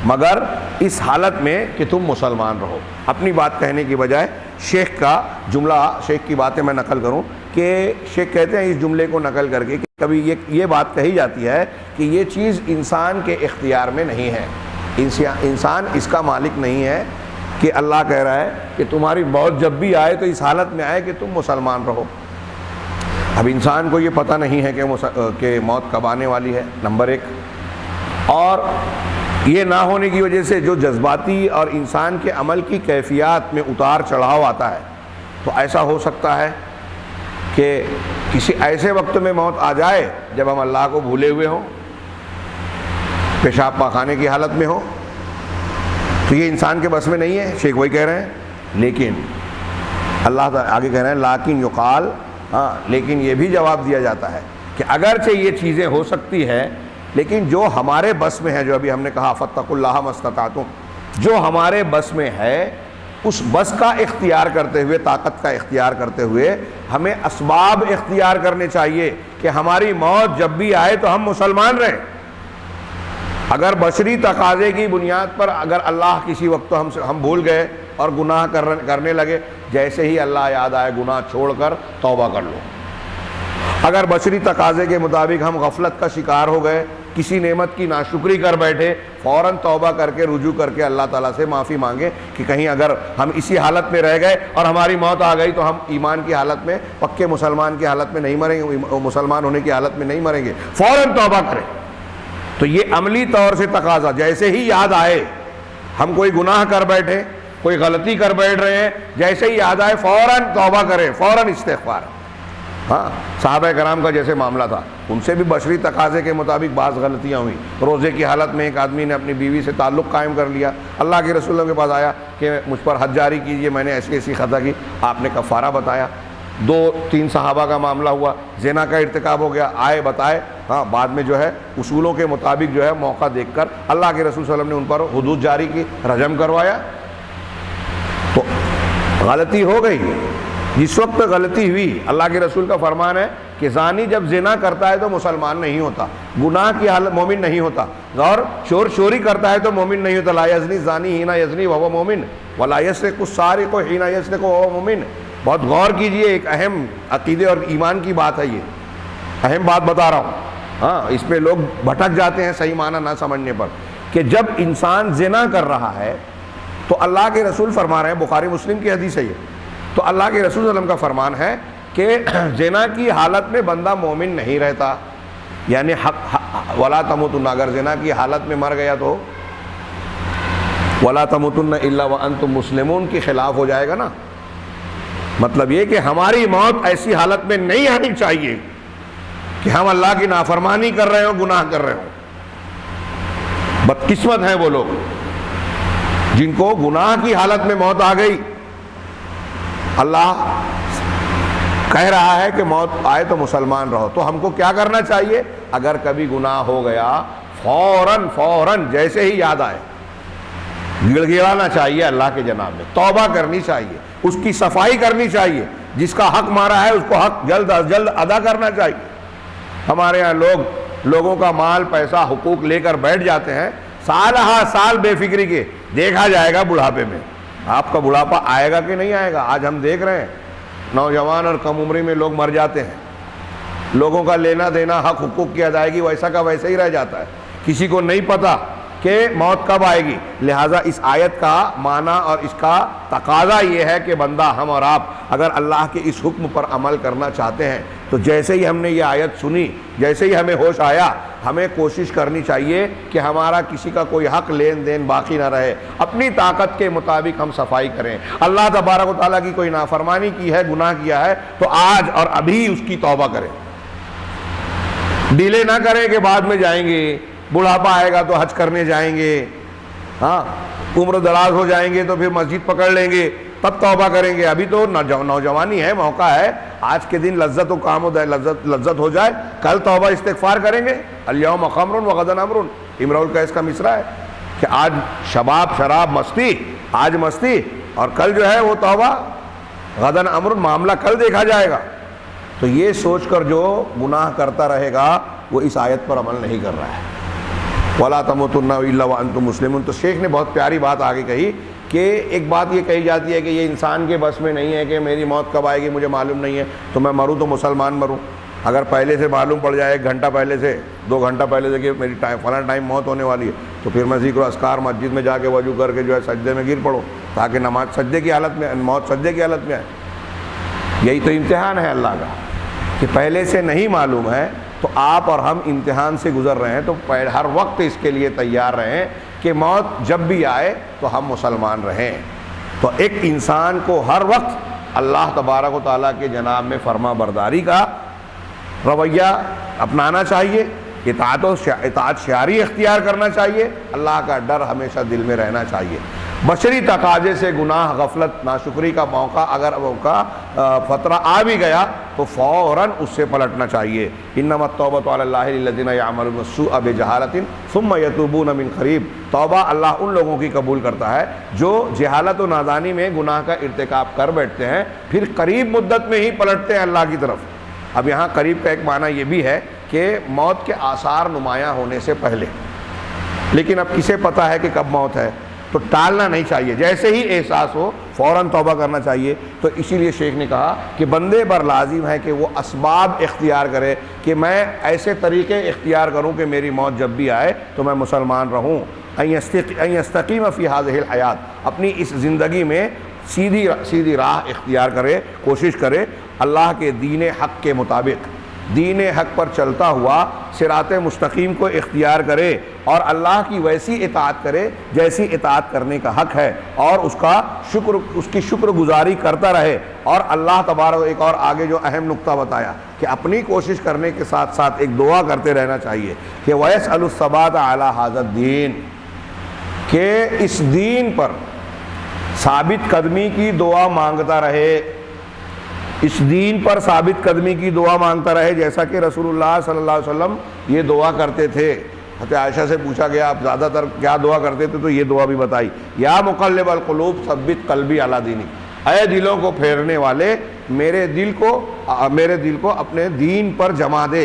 مگر اس حالت میں کہ تم مسلمان رہو. اپنی بات کہنے کی بجائے شیخ کا جملہ، شیخ کی باتیں میں نقل کروں کہ شیخ کہتے ہیں اس جملے کو نقل کر کے کہ کبھی یہ بات کہی جاتی ہے کہ یہ چیز انسان کے اختیار میں نہیں ہے، انسان اس کا مالک نہیں ہے کہ اللہ کہہ رہا ہے کہ تمہاری موت جب بھی آئے تو اس حالت میں آئے کہ تم مسلمان رہو. اب انسان کو یہ پتہ نہیں ہے کہ موت کب آنے والی ہے، نمبر ایک. اور یہ نہ ہونے کی وجہ سے جو جذباتی اور انسان کے عمل کی کیفیات میں اتار چڑھاؤ آتا ہے، تو ایسا ہو سکتا ہے کہ کسی ایسے وقت میں موت آ جائے جب ہم اللہ کو بھولے ہوئے ہوں، پیشاب پاخانے کی حالت میں ہوں. تو یہ انسان کے بس میں نہیں ہے، شیخ وہی کہہ رہے ہیں. لیکن اللہ تعالیٰ آگے کہہ رہے ہیں لاکن یقال، لیکن یہ بھی جواب دیا جاتا ہے کہ اگرچہ یہ چیزیں ہو سکتی ہے لیکن جو ہمارے بس میں ہے، جو ابھی ہم نے کہا فاتقوا اللہ ما استطعتم، جو ہمارے بس میں ہے اس بس کا اختیار کرتے ہوئے، طاقت کا اختیار کرتے ہوئے ہمیں اسباب اختیار کرنے چاہیے کہ ہماری موت جب بھی آئے تو ہم مسلمان رہیں. اگر بشری تقاضے کی بنیاد پر اگر اللہ کسی وقت ہم بھول گئے اور گناہ کرنے لگے، جیسے ہی اللہ یاد آئے گناہ چھوڑ کر توبہ کر لو. اگر بشری تقاضے کے مطابق ہم غفلت کا شکار ہو گئے، کسی نعمت کی ناشکری کر بیٹھے، فوراً توبہ کر کے رجوع کر کے اللہ تعالیٰ سے معافی مانگے کہ کہیں اگر ہم اسی حالت میں رہ گئے اور ہماری موت آ گئی تو ہم ایمان کی حالت میں، پکے مسلمان کی حالت میں نہیں مریں گے، مسلمان ہونے کی حالت میں نہیں مریں گے، فوراً توبہ کریں. تو یہ عملی طور سے تقاضا، جیسے ہی یاد آئے ہم کوئی گناہ کر بیٹھے، کوئی غلطی کر بیٹھ رہے ہیں، جیسے ہی یاد آئے فوراً توبہ کریں، فوراً استغفار. ہاں صحابہ کرام کا جیسے معاملہ تھا، ان سے بھی بشری تقاضے کے مطابق بعض غلطیاں ہوئیں. روزے کی حالت میں ایک آدمی نے اپنی بیوی سے تعلق قائم کر لیا، اللہ کے رسول کے پاس آیا کہ مجھ پر حد جاری کیجیے، میں نے ایسی ایسی خطا کی. آپ نے کفارہ بتایا. 2-3 صحابہ کا معاملہ ہوا، زنا کا ارتکاب ہو گیا، آئے بتائے. ہاں بعد میں جو ہے اصولوں کے مطابق جو ہے موقع دیکھ کر اللہ کے رسول صلی اللہ علیہ وسلم نے ان پر حدود جاری کی، رجم کروایا. تو غلطی ہو گئی. جس وقت غلطی ہوئی اللہ کے رسول کا فرمان ہے کہ زانی جب زنا کرتا ہے تو مسلمان نہیں ہوتا، گناہ کی حالت مومن نہیں ہوتا، اور چوری کرتا ہے تو مومن نہیں ہوتا۔ لا یزنی الزانی حین یزنی وہو مومن ولا یسرق السارق حین یسرق وہو مومن۔ بہت غور کیجئے، ایک اہم عقیدے اور ایمان کی بات ہے، یہ اہم بات بتا رہا ہوں۔ ہاں، اس پہ لوگ بھٹک جاتے ہیں صحیح معنی نہ سمجھنے پر، کہ جب انسان زنا کر رہا ہے تو اللہ کے رسول فرما رہے ہیں، بخاری مسلم کی حدیث ہے یہ، تو اللہ کے رسول صلی اللہ علیہ وسلم کا فرمان ہے کہ زنا کی حالت میں بندہ مومن نہیں رہتا، یعنی ولا تموتن، اگر زنا کی حالت میں مر گیا تو ولا تموتن الا وانتم مسلمون کے خلاف ہو جائے گا نا۔ مطلب یہ کہ ہماری موت ایسی حالت میں نہیں آنی چاہیے کہ ہم اللہ کی نافرمانی کر رہے ہوں، گناہ کر رہے ہوں۔ بدقسمت ہیں وہ لوگ جن کو گناہ کی حالت میں موت آ گئی۔ اللہ کہہ رہا ہے کہ موت آئے تو مسلمان رہو، تو ہم کو کیا کرنا چاہیے؟ اگر کبھی گناہ ہو گیا فوراً جیسے ہی یاد آئے گڑ گڑانا چاہیے اللہ کے جناب میں، توبہ کرنی چاہیے، اس کی صفائی کرنی چاہیے، جس کا حق مارا ہے اس کو حق جلد از جلد ادا کرنا چاہیے۔ ہمارے ہاں لوگوں کا مال پیسہ حقوق لے کر بیٹھ جاتے ہیں، سال بے فکری کے، دیکھا جائے گا بڑھاپے میں۔ آپ کا بڑھاپا آئے گا کہ نہیں آئے گا؟ آج ہم دیکھ رہے ہیں نوجوان اور کم عمری میں لوگ مر جاتے ہیں، لوگوں کا لینا دینا حق حقوق کی ادائیگی ویسا کا ویسا ہی رہ جاتا ہے، کسی کو نہیں پتا کہ موت کب آئے گی۔ لہٰذا اس آیت کا معنی اور اس کا تقاضا یہ ہے کہ بندہ، ہم اور آپ اگر اللہ کے اس حکم پر عمل کرنا چاہتے ہیں تو جیسے ہی ہم نے یہ آیت سنی، جیسے ہی ہمیں ہوش آیا، ہمیں کوشش کرنی چاہیے کہ ہمارا کسی کا کوئی حق لین دین باقی نہ رہے، اپنی طاقت کے مطابق ہم صفائی کریں۔ اللہ تبارک و تعالیٰ کی کوئی نافرمانی کی ہے، گناہ کیا ہے، تو آج اور ابھی اس کی توبہ کریں، ڈیلے نہ کریں کہ بعد میں جائیں گے، بڑھاپا آئے گا تو حج کرنے جائیں گے، ہاں عمر دراز ہو جائیں گے تو پھر مسجد پکڑ لیں گے، تب توبہ کریں گے۔ ابھی تو نوجوانی ہے، موقع ہے، آج کے دن لذت و کام و لذت ہو جائے، کل توبہ استغفار کریں گے۔ الیوم خمر وغدا امر، امرؤ القیس کا مصرع ہے کہ آج شراب مستی، آج مستی، اور کل جو ہے وہ توبہ، غدا امر، معاملہ کل دیکھا جائے گا۔ تو یہ سوچ کر جو گناہ کرتا رہے گا وہ اس آیت پر عمل نہیں کر رہا ہے۔ وَلَا تَمُوتُنَّ إِلَّا وَأَنْتُمْ مُسْلِمُونَ۔ تو شیخ نے بہت پیاری بات آگے کہی کہ ایک بات یہ کہی جاتی ہے کہ یہ انسان کے بس میں نہیں ہے کہ میری موت کب آئے گی مجھے معلوم نہیں ہے، تو میں مروں تو مسلمان مروں۔ اگر پہلے سے معلوم پڑ جائے، 1 گھنٹہ پہلے سے، 2 گھنٹہ پہلے سے کہ میری فلاں ٹائم موت ہونے والی ہے، تو پھر میں ذکر و اذکار مسجد میں جا کے وضو کر کے جو ہے سجدے میں گر پڑو، تاکہ نماز سجدے کی حالت میں، موت سجدے کی حالت میں آئے۔ یہی تو امتحان ہے اللہ کا کہ پہلے سے نہیں معلوم ہے، تو آپ اور ہم امتحان سے گزر رہے ہیں، تو ہر وقت اس کے لیے تیار رہیں کہ موت جب بھی آئے تو ہم مسلمان رہیں۔ تو ایک انسان کو ہر وقت اللہ تبارک و تعالیٰ کے جناب میں فرما برداری کا رویہ اپنانا چاہیے، اطاعت شعاری اختیار کرنا چاہیے، اللہ کا ڈر ہمیشہ دل میں رہنا چاہیے۔ بشری تقاضے سے گناہ، غفلت، ناشکری کا موقع اگر فترہ آ بھی گیا تو فوراً اس سے پلٹنا چاہیے۔ انما التوبۃ علی اللہ للذین یعملون السوء بجہالۃ ثم یتوبون من قریب۔ توبہ اللہ ان لوگوں کی قبول کرتا ہے جو جہالت و نادانی میں گناہ کا ارتکاب کر بیٹھتے ہیں، پھر قریب مدت میں ہی پلٹتے ہیں اللہ کی طرف۔ اب یہاں قریب کا ایک معنی یہ بھی ہے کہ موت کے آثار نمایاں ہونے سے پہلے، لیکن اب کسے پتہ ہے کہ کب موت ہے، تو ٹالنا نہیں چاہیے، جیسے ہی احساس ہو فوراً توبہ کرنا چاہیے۔ تو اسی لیے شیخ نے کہا کہ بندے پر لازم ہے کہ وہ اسباب اختیار کرے، کہ میں ایسے طریقے اختیار کروں کہ میری موت جب بھی آئے تو میں مسلمان رہوں۔ ان یستقیم فی ہذہ الحیات، اپنی اس زندگی میں سیدھی راہ اختیار کرے، کوشش کرے اللہ کے دین حق کے مطابق، دین حق پر چلتا ہوا صراط مستقیم کو اختیار کرے، اور اللہ کی ویسی اطاعت کرے جیسی اطاعت کرنے کا حق ہے، اور اس کی شکر گزاری کرتا رہے۔ اور اللہ تبارک، ایک اور آگے جو اہم نقطہ بتایا کہ اپنی کوشش کرنے کے ساتھ ساتھ ایک دعا کرتے رہنا چاہیے کہ وَيَسْأَلُ الثَّبَاتَ عَلَى هَذَا الدِّينِ، کہ اس دین پر ثابت قدمی کی دعا مانگتا رہے، اس دین پر ثابت قدمی کی دعا مانگتا رہے، جیسا کہ رسول اللہ صلی اللہ علیہ وسلم یہ دعا کرتے تھے۔ حضرت عائشہ سے پوچھا گیا آپ زیادہ تر کیا دعا کرتے تھے، تو یہ دعا بھی بتائی، یا مقلب القلوب ثبت قلبی علی دینک، اے دلوں کو پھیرنے والے میرے دل کو اپنے دین پر جما دے.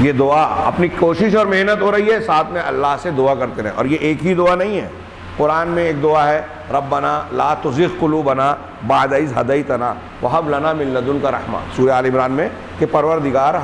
یہ دعا اپنی کوشش اور محنت ہو رہی ہے، ساتھ میں اللہ سے دعا کرتے رہیں. اور یہ ایک ہی دعا نہیں ہے، قرآن میں ایک دعا ہے، ربنا لا تزغ قلوبنا بعد اذ ہدیتنا وہب لنا من لدنک رحمہ، سورہ آل عمران میں، کہ پروردگار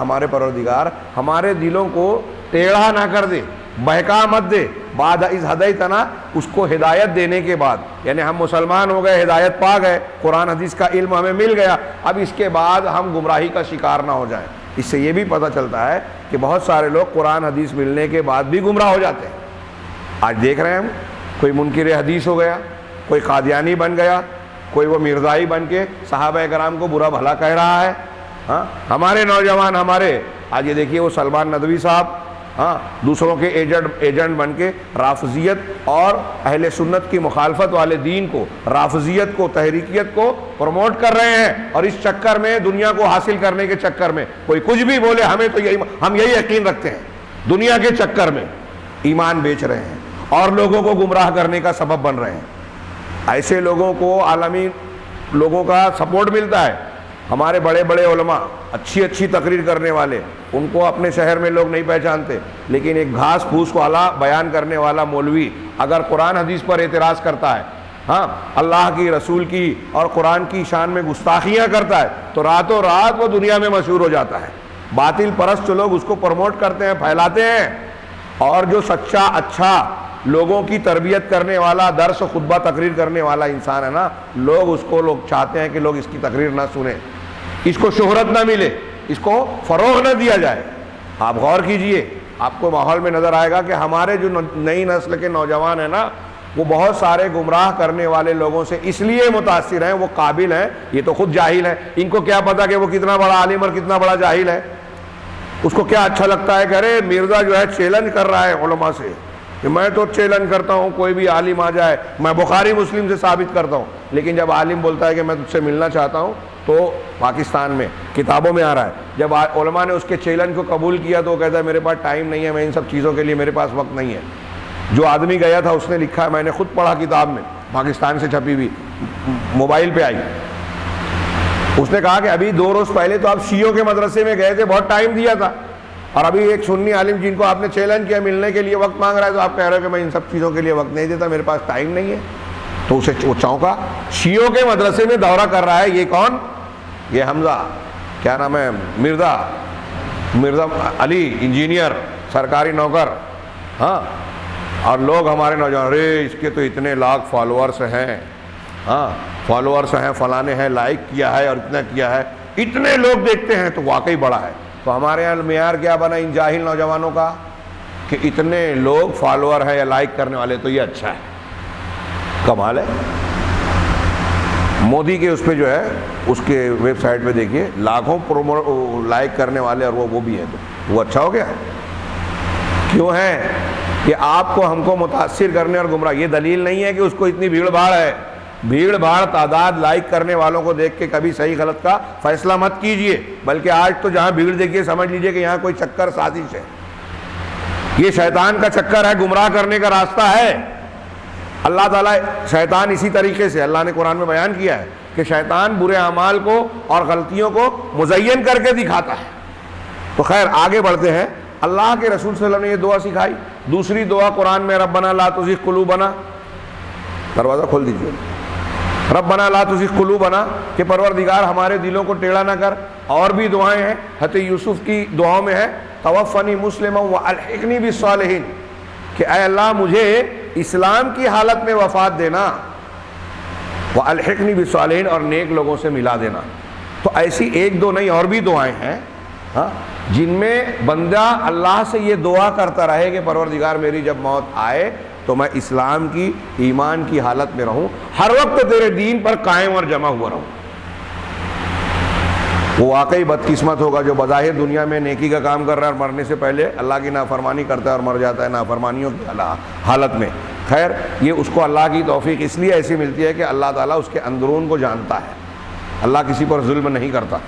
ہمارے دلوں کو ٹیڑھا نہ کر دے، بہکا مت دے، بعد اذ ہدیتنا، اس کو ہدایت دینے کے بعد. یعنی ہم مسلمان ہو گئے، ہدایت پا گئے، قرآن حدیث کا علم ہمیں مل گیا، اب اس کے بعد ہم گمراہی کا شکار نہ ہو جائیں. اس سے یہ بھی پتہ چلتا ہے کہ بہت سارے لوگ قرآن حدیث ملنے کے بعد بھی گمراہ ہو جاتے ہیں. آج دیکھ رہے ہیں ہم، کوئی منکر حدیث ہو گیا، کوئی قادیانی بن گیا، کوئی وہ مرزائی بن کے صحابہ کرام کو برا بھلا کہہ رہا ہے. ہاں، ہمارے نوجوان آج یہ دیکھیے وہ سلمان ندوی صاحب دوسروں کے ایجنٹ بن کے رافضیت اور اہل سنت کی مخالفت والے دین کو، رافضیت کو، تحریکیت کو پروموٹ کر رہے ہیں. اور اس چکر میں، دنیا کو حاصل کرنے کے چکر میں، کوئی کچھ بھی بولے ہمیں تو ہم یہی یقین رکھتے ہیں، دنیا کے چکر میں ایمان بیچ رہے ہیں اور لوگوں کو گمراہ کرنے کا سبب بن رہے ہیں. ایسے لوگوں کو عالمی لوگوں کا سپورٹ ملتا ہے. ہمارے بڑے بڑے علماء، اچھی تقریر کرنے والے، ان کو اپنے شہر میں لوگ نہیں پہچانتے، لیکن ایک گھاس پھوس والا بیان کرنے والا مولوی اگر قرآن حدیث پر اعتراض کرتا ہے، اللہ کی، رسول کی اور قرآن کی شان میں گستاخیاں کرتا ہے، تو راتوں رات وہ دنیا میں مشہور ہو جاتا ہے. باطل پرست لوگ اس کو پروموٹ کرتے ہیں، پھیلاتے ہیں. اور جو سچا، اچھا، لوگوں کی تربیت کرنے والا، درس و خطبہ تقریر کرنے والا انسان ہے نا، لوگ چاہتے ہیں کہ لوگ اس کی تقریر نہ سنیں، اس کو شہرت نہ ملے، اس کو فروغ نہ دیا جائے. آپ غور کیجئے، آپ کو ماحول میں نظر آئے گا کہ ہمارے جو نئی نسل کے نوجوان ہیں نا، وہ بہت سارے گمراہ کرنے والے لوگوں سے اس لیے متاثر ہیں، وہ قابل ہیں، یہ تو خود جاہل ہیں. ان کو کیا پتا کہ وہ کتنا بڑا عالم اور کتنا بڑا جاہل ہے. اس کو کیا اچھا لگتا ہے کہ ارے مرزا جو ہے چیلنج کر رہا ہے علماء سے، کہ میں تو چیلنج کرتا ہوں، کوئی بھی عالم آ جائے، میں بخاری مسلم سے ثابت کرتا ہوں. لیکن جب عالم بولتا ہے کہ میں تجھ سے ملنا چاہتا ہوں، تو پاکستان میں کتابوں میں آ رہا ہے، جب علماء نے اس کے چیلنج کو قبول کیا تو وہ کہتا ہے میرے پاس ٹائم نہیں ہے، میں ان سب چیزوں کے لیے میرے پاس وقت نہیں ہے. جو آدمی گیا تھا اس نے لکھا ہے، میں نے خود پڑھا کتاب میں، پاکستان سے چھپی ہوئی، موبائل پہ آئی. اس نے کہا کہ ابھی 2 روز پہلے تو آپ شیعوں کے مدرسے میں گئے تھے، بہت ٹائم دیا تھا، اور ابھی ایک سنی عالم جن کو آپ نے چیلنج کیا ملنے کے لیے وقت مانگ رہا ہے، تو آپ کہہ رہے ہو کہ میں ان سب چیزوں کے لیے وقت نہیں دیتا، میرے پاس ٹائم نہیں ہے. تو اسے وہ چونکا. شیعوں کے مدرسے میں دورہ کر رہا ہے، یہ کون؟ یہ حمزہ، کیا نام ہے، مرزا علی، انجینئر، سرکاری نوکر. اور لوگ ہمارے نوجوان، ارے اس کے تو اتنے لاکھ فالوورس ہیں، فالوورس ہیں، فلاں ہیں، لائک کیا ہے اور اتنا کیا ہے، اتنے لوگ دیکھتے ہیں، تو واقعی بڑا ہے. تو ہمارے یہاں معیار کیا بنا ان جاہل نوجوانوں کا کہ اتنے لوگ فالوور ہیں یا لائک کرنے والے، تو یہ اچھا ہے، کمال ہے. مودی کے اس پہ جو ہے، اس کے ویب سائٹ پہ دیکھیے، لاکھوں لائک کرنے والے، اور وہ بھی ہے، تو وہ اچھا ہو گیا. کیوں ہے کہ آپ کو، ہم کو متاثر کرنے اور گمراہ. یہ دلیل نہیں ہے کہ اس کو اتنی بھیڑ بھاڑ ہے. بھیڑ بھاڑ، تعداد، لائک کرنے والوں کو دیکھ کے کبھی صحیح غلط کا فیصلہ مت کیجئے، بلکہ آج تو جہاں بھیڑ دیکھیے سمجھ لیجئے کہ یہاں کوئی چکر، سازش ہے. یہ شیطان کا چکر ہے، گمراہ کرنے کا راستہ ہے. اللہ تعالیٰ، شیطان اسی طریقے سے اللہ نے قرآن میں بیان کیا ہے کہ شیطان برے اعمال کو اور غلطیوں کو مزین کر کے دکھاتا ہے. تو خیر آگے بڑھتے ہیں. اللہ کے رسول صلی اللہ علیہ وسلم نے یہ دعا سکھائی. دوسری دعا قرآن میں، ربنا لا تزغ قلوبنا، دروازہ کھول دیجیے، ربنا لا تزغ قلوبنا، کہ پروردگار ہمارے دلوں کو ٹیڑھا نہ کر. اور بھی دعائیں ہیں، حضرت یوسف کی دعاؤں میں ہے، توفنی مسلما والحقنی بالصالحین، کہ اے اللہ مجھے اسلام کی حالت میں وفات دینا، والحقنی بالصالحین، اور نیک لوگوں سے ملا دینا. تو ایسی ایک دو نہیں، اور بھی دعائیں ہیں جن میں بندہ اللہ سے یہ دعا کرتا رہے کہ پروردگار میری جب موت آئے تو میں اسلام کی، ایمان کی حالت میں رہوں، ہر وقت تیرے دین پر قائم اور جمع ہوا رہوں. وہ واقعی بدقسمت ہوگا جو بظاہر دنیا میں نیکی کا کام کر رہا ہے اور مرنے سے پہلے اللہ کی نافرمانی کرتا ہے اور مر جاتا ہے نافرمانیوں کی حالت میں. خیر یہ اس کو اللہ کی توفیق اس لیے ایسی ملتی ہے کہ اللہ تعالیٰ اس کے اندرون کو جانتا ہے. اللہ کسی پر ظلم نہیں کرتا.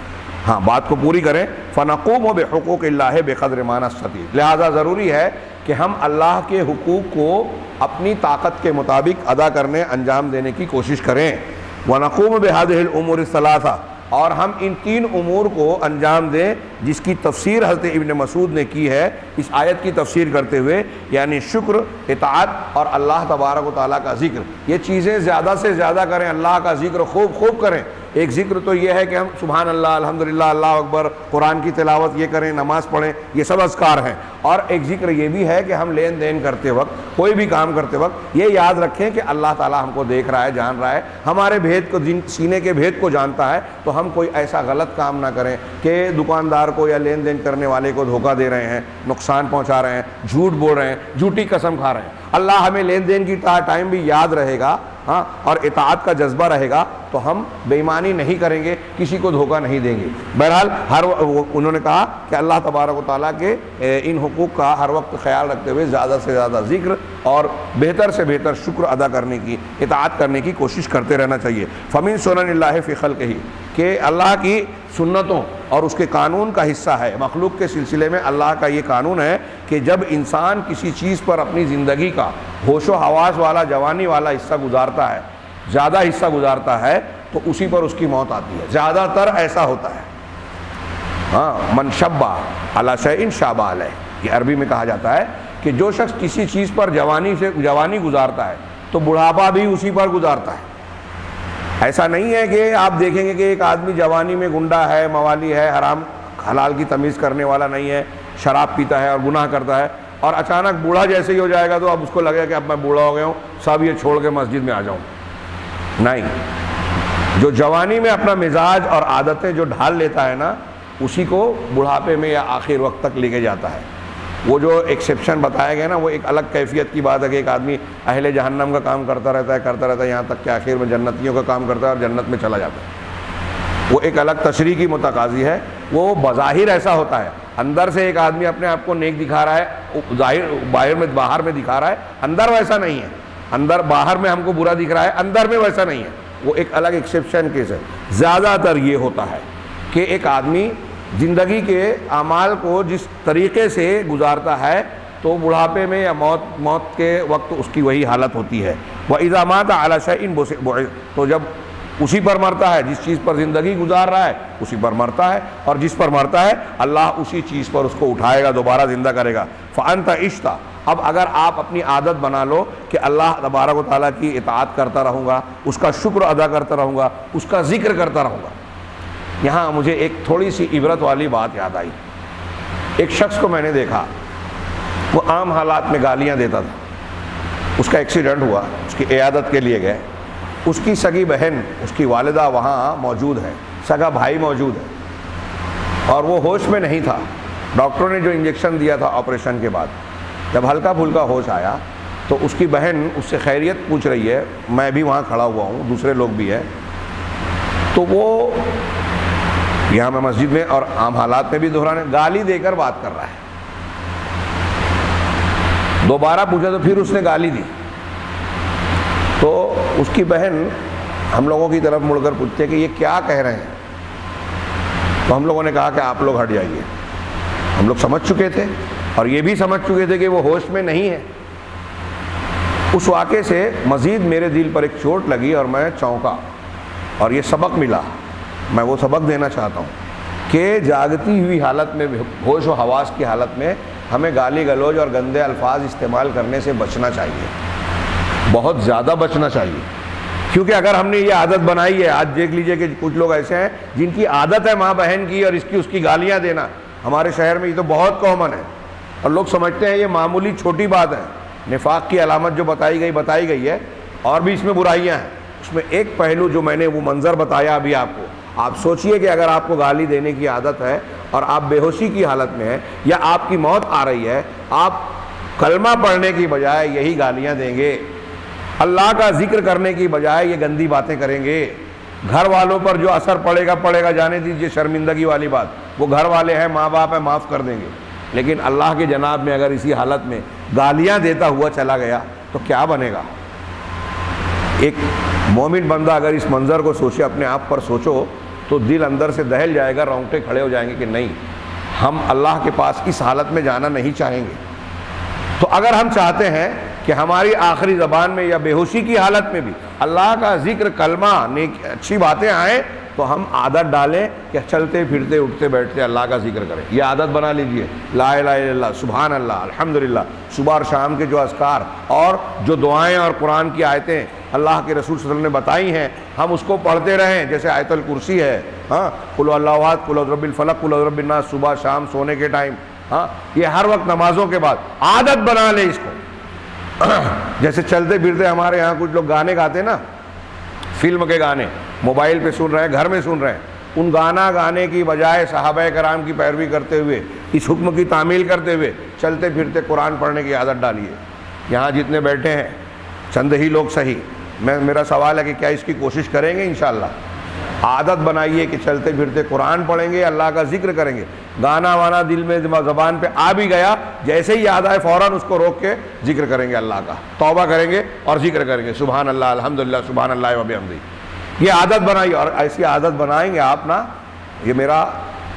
ہاں بات کو پوری کریں، فَنَقُومُ بِحُقُوقِ اللَّهِ بِقَدْرِ مَا نَسْتَطِيعُ، لہذا ضروری ہے کہ ہم اللہ کے حقوق کو اپنی طاقت کے مطابق ادا کرنے، انجام دینے کی کوشش کریں. وَنَقُومُ بِهَذِهِ الْأُمُورِ الثَّلَاثَةِ، اور ہم ان تین امور کو انجام دیں جس کی تفسیر حضرت ابن مسعود نے کی ہے اس آیت کی تفسیر کرتے ہوئے، یعنی شکر، اطاعت اور اللہ تبارک و تعالیٰ کا ذکر۔ یہ چیزیں زیادہ سے زیادہ کریں، اللہ کا ذکر خوب خوب کریں۔ ایک ذکر تو یہ ہے کہ ہم سبحان اللہ، الحمدللہ، اللہ اکبر، قرآن کی تلاوت یہ کریں، نماز پڑھیں، یہ سب اذکار ہیں۔ اور ایک ذکر یہ بھی ہے کہ ہم لین دین کرتے وقت، کوئی بھی کام کرتے وقت یہ یاد رکھیں کہ اللہ تعالیٰ ہم کو دیکھ رہا ہے، جان رہا ہے، ہمارے بھید کو، سینے کے بھید کو جانتا ہے، تو ہم کوئی ایسا غلط کام نہ کریں کہ دکاندار کو یا لین دین کرنے والے کو دھوکہ دے رہے ہیں، نقصان پہنچا رہے ہیں، جھوٹ بول رہے ہیں، جھوٹی قسم کھا رہے ہیں۔ اللہ ہمیں لین دین کی ٹائم بھی یاد رہے گا، ہاں، اور اطاعت کا جذبہ رہے گا تو ہم بے ایمانی نہیں کریں گے، کسی کو دھوکہ نہیں دیں گے۔ بہرحال انہوں نے کہا کہ اللہ تبارک و تعالیٰ کے ان حقوق کا ہر وقت خیال رکھتے ہوئے زیادہ سے زیادہ ذکر اور بہتر سے بہتر شکر ادا کرنے کی، اطاعت کرنے کی کوشش کرتے رہنا چاہیے۔ فَمِن سُنَنِ اللہِ فِي خَلْقِهِ، کہ اللہ کی سنتوں اور اس کے قانون کا حصہ ہے، مخلوق کے سلسلے میں اللہ کا یہ قانون ہے کہ جب انسان کسی چیز پر اپنی زندگی کا ہوش و حواس والا، جوانی والا حصہ گزارتا ہے، زیادہ حصہ گزارتا ہے، تو اسی پر اس کی موت آتی ہے۔ زیادہ تر ایسا ہوتا ہے۔ ہاں، من شبہ علی شیء شاب علیہ، یہ عربی میں کہا جاتا ہے کہ جو شخص کسی چیز پر جوانی گزارتا ہے تو بڑھاپا بھی اسی پر گزارتا ہے۔ ایسا نہیں ہے کہ آپ دیکھیں گے کہ ایک آدمی جوانی میں گنڈا ہے، موالی ہے، حرام حلال کی تمیز کرنے والا نہیں ہے، شراب پیتا ہے اور گناہ کرتا ہے، اور اچانک بوڑھا جیسے ہی ہو جائے گا تو اب اس کو لگے کہ اب میں بوڑھا ہو گیا ہوں، سب یہ چھوڑ کے مسجد میں آ جاؤں۔ نہیں، جو جوانی میں اپنا مزاج اور عادتیں جو ڈھال لیتا ہے نا، اسی کو بڑھاپے میں یا آخر وقت تک لے کے جاتا ہے۔ وہ جو ایکسیپشن بتایا گیا نا، وہ ایک الگ کیفیت کی بات ہے کہ ایک آدمی اہل جہنم کا کام کرتا رہتا ہے یہاں تک کہ آخر میں جنتیوں کا کام کرتا ہے اور جنت میں چلا جاتا ہے۔ وہ ایک الگ تشریح کی متقاضی ہے۔ وہ بظاہر ایسا ہوتا ہے، اندر سے ایک آدمی اپنے آپ کو نیک دکھا رہا ہے، باہر میں دکھا رہا ہے، اندر ویسا نہیں ہے۔ اندر باہر میں ہم کو برا دکھ رہا ہے، اندر میں ویسا نہیں ہے۔ وہ ایک الگ ایکسیپشن کیس ہے۔ زیادہ تر یہ ہوتا ہے کہ ایک آدمی زندگی کے اعمال کو جس طریقے سے گزارتا ہے تو بڑھاپے میں یا موت کے وقت اس کی وہی حالت ہوتی ہے۔ وَإِذَا مَاتَ عَلَى شَيْءٍ بُعِثَ، تو جب اسی پر مرتا ہے، جس چیز پر زندگی گزار رہا ہے اسی پر مرتا ہے، اور جس پر مرتا ہے اللہ اسی چیز پر اس کو اٹھائے گا، دوبارہ زندہ کرے گا۔ فَأَنْتَ عِشْتَ، اب اگر آپ اپنی عادت بنا لو کہ اللہ تبارک و تعالیٰ کی اطاعت کرتا رہوں گا، اس کا شکر ادا کرتا رہوں گا، اس کا ذکر کرتا رہوں گا۔ یہاں مجھے ایک تھوڑی سی عبرت والی بات یاد آئی۔ ایک شخص کو میں نے دیکھا، وہ عام حالات میں گالیاں دیتا تھا۔ اس کا ایکسیڈنٹ ہوا، اس کی عیادت کے لیے گئے، اس کی سگی بہن، اس کی والدہ وہاں موجود ہے، سگا بھائی موجود ہے، اور وہ ہوش میں نہیں تھا۔ ڈاکٹروں نے جو انجیکشن دیا تھا آپریشن کے بعد، جب ہلکا پھلکا ہوش آیا تو اس کی بہن اس سے خیریت پوچھ رہی ہے، میں بھی وہاں کھڑا ہوا ہوں، دوسرے لوگ بھی ہیں، تو وہ یہاں میں مسجد میں اور عام حالات میں بھی دہرانے، گالی دے کر بات کر رہا ہے۔ دوبارہ پوچھا تو پھر اس نے گالی دی، تو اس کی بہن ہم لوگوں کی طرف مڑ کر پوچھتے ہیں کہ یہ کیا کہہ رہے ہیں؟ تو ہم لوگوں نے کہا کہ آپ لوگ ہٹ جائیے۔ ہم لوگ سمجھ چکے تھے اور یہ بھی سمجھ چکے تھے کہ وہ ہوش میں نہیں ہے۔ اس واقعے سے مزید میرے دل پر ایک چوٹ لگی اور میں چونکا، اور یہ سبق ملا۔ میں وہ سبق دینا چاہتا ہوں کہ جاگتی ہوئی حالت میں، ہوش و حواس کی حالت میں ہمیں گالی گلوچ اور گندے الفاظ استعمال کرنے سے بچنا چاہیے، بہت زیادہ بچنا چاہیے۔ کیونکہ اگر ہم نے یہ عادت بنائی ہے، آج دیکھ لیجئے کہ کچھ لوگ ایسے ہیں جن کی عادت ہے ماں بہن کی اور اس کی گالیاں دینا۔ ہمارے شہر میں یہ تو بہت کامن ہے، اور لوگ سمجھتے ہیں یہ معمولی چھوٹی بات ہے۔ نفاق کی علامت جو بتائی گئی ہے، اور بھی اس میں برائیاں ہیں۔ اس میں ایک پہلو جو میں نے وہ منظر بتایا ابھی آپ کو، آپ سوچئے کہ اگر آپ کو گالی دینے کی عادت ہے اور آپ بے ہوشی کی حالت میں ہیں یا آپ کی موت آ رہی ہے، آپ کلمہ پڑھنے کی بجائے یہی گالیاں دیں گے، اللہ کا ذکر کرنے کی بجائے یہ گندی باتیں کریں گے۔ گھر والوں پر جو اثر پڑے گا جانے دیجئے، شرمندگی والی بات، وہ گھر والے ہیں، ماں باپ ہیں، معاف کر دیں گے۔ لیکن اللہ کے جناب میں اگر اسی حالت میں گالیاں دیتا ہوا چلا گیا تو کیا بنے گا؟ ایک مومن بندہ اگر اس منظر کو سوچے، اپنے آپ پر سوچو، تو دل اندر سے دہل جائے گا، رونگٹے کھڑے ہو جائیں گے کہ نہیں، ہم اللہ کے پاس اس حالت میں جانا نہیں چاہیں گے۔ تو اگر ہم چاہتے ہیں کہ ہماری آخری زبان میں یا بے ہوشی کی حالت میں بھی اللہ کا ذکر، کلمہ، نیک اچھی باتیں آئیں تو ہم عادت ڈالیں کہ چلتے پھرتے اٹھتے بیٹھتے اللہ کا ذکر کریں. یہ عادت بنا لیجئے. لا الہ الا اللہ، سبحان اللہ، الحمدللہ، صبح اور شام کے جو اذکار اور جو دعائیں اور قرآن کی آیتیں اللہ کے رسول صلی اللہ علیہ وسلم نے بتائی ہیں، ہم اس کو پڑھتے رہیں. جیسے آیت الکرسی ہے، ہاں، قل هو اللہ احد، قل اعوذ برب الفلق، قل اعوذ برب الناس، صبح شام سونے کے ٹائم، ہاں، یہ ہر وقت نمازوں کے بعد عادت بنا لیں اس کو. جیسے چلتے پھرتے ہمارے یہاں کچھ لوگ گانے گاتے نا، فلم کے گانے موبائل پہ سن رہے ہیں، گھر میں سن رہے ہیں. ان گانا گانے کی بجائے صحابہ کرام کی پیروی کرتے ہوئے، اس حکم کی تعمیل کرتے ہوئے چلتے پھرتے قرآن پڑھنے کی عادت ڈالیے. یہاں جتنے بیٹھے ہیں چند ہی لوگ صحیح، میرا سوال ہے کہ کیا اس کی کوشش کریں گے؟ انشاءاللہ عادت بنائیے کہ چلتے پھرتے قرآن پڑھیں گے، اللہ کا ذکر کریں گے. گانا وانا دل میں زبان پہ آ بھی گیا، جیسے ہی یاد آئے فوراً اس کو روک کے ذکر کریں گے، اللہ کا توبہ کریں گے اور ذکر کریں گے، سبحان اللہ، الحمدللہ، سبحان اللہ وبحمدہ. یہ عادت بنائیے. اور ایسی عادت بنائیں گے آپ نا، یہ میرا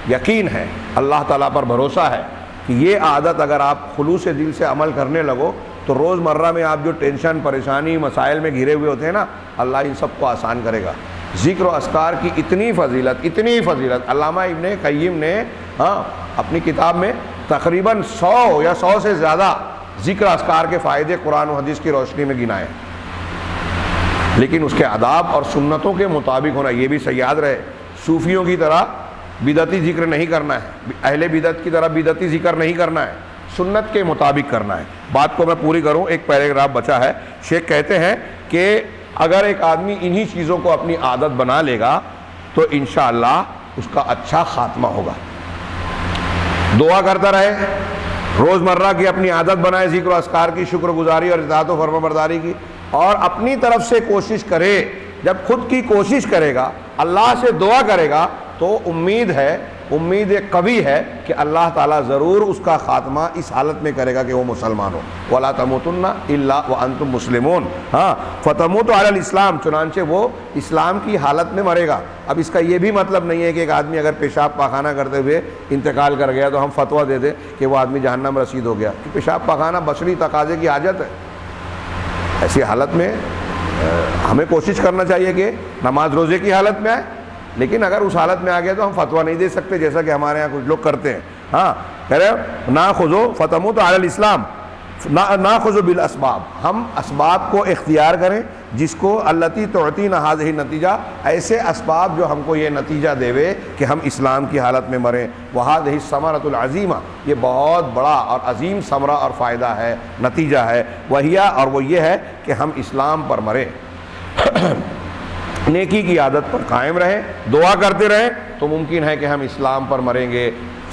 یقین ہے، اللہ تعالیٰ پر بھروسہ ہے کہ یہ عادت اگر آپ خلوص دل سے عمل کرنے لگو تو روز مرہ میں آپ جو ٹینشن، پریشانی، مسائل میں گھرے ہوئے ہوتے ہیں نا، اللہ ان سب کو آسان کرے گا. ذکر و اذکار کی اتنی فضیلت علامہ ابن قیم نے اپنی کتاب میں تقریباً 100 یا 100 سے زیادہ ذکر اذکار کے فائدے قرآن و حدیث کی روشنی میں گنائے. لیکن اس کے آداب اور سنتوں کے مطابق ہونا. یہ بھی صحیح یاد رہے، صوفیوں کی طرح بدعتی ذکر نہیں کرنا ہے، اہل بدعت کی طرح بدعتی ذکر نہیں کرنا ہے، سنت کے مطابق کرنا ہے. بات کو میں پوری کروں، ایک پیراگراف بچا ہے. شیخ کہتے ہیں کہ اگر ایک آدمی انہی چیزوں کو اپنی عادت بنا لے گا تو انشاءاللہ اس کا اچھا خاتمہ ہوگا. دعا کرتا رہے، روز مرہ کی اپنی عادت بنائے ذکر و اذکار کی، شکر گزاری اور اطاعت و فرما برداری کی، اور اپنی طرف سے کوشش کرے. جب خود کی کوشش کرے گا، اللہ سے دعا کرے گا، تو امید قوی ہے کہ اللہ تعالیٰ ضرور اس کا خاتمہ اس حالت میں کرے گا کہ وہ مسلمان ہو. وَلَا تَمُوتُنَّ إِلَّا وَأَنْتُمْ مُسْلِمُونَ. ہاں، فَتَمُوتُ عَلَى الْإِسْلام، چنانچہ وہ اسلام کی حالت میں مرے گا. اب اس کا یہ بھی مطلب نہیں ہے کہ ایک آدمی اگر پیشاب پاخانہ کرتے ہوئے انتقال کر گیا تو ہم فتویٰ دے دیں کہ وہ آدمی جہنم رسید ہو گیا. کہ پیشاب پاخانہ بشری تقاضے کی حاجت ہے. ایسی حالت میں ہمیں کوشش کرنا چاہیے کہ نماز روزے کی حالت میں آئے، لیکن اگر اس حالت میں آ گیا تو ہم فتویٰ نہیں دے سکتے، جیسا کہ ہمارے ہاں کچھ لوگ کرتے ہیں. ہاں، کہہ رہے ناخذوا فتموت علی الاسلام، ناخذ بالاسباب، ہم اسباب کو اختیار کریں جس کو التی تعطینا هذه النتیجہ، ایسے اسباب جو ہم کو یہ نتیجہ دیوے کہ ہم اسلام کی حالت میں مریں. وهذه الثمرۃ العظیمہ، یہ بہت بڑا اور عظیم ثمرہ اور فائدہ ہے، نتیجہ ہے. وہی، اور وہ یہ ہے کہ ہم اسلام پر مریں، نیکی کی عادت پر قائم رہیں، دعا کرتے رہیں، تو ممکن ہے کہ ہم اسلام پر مریں گے،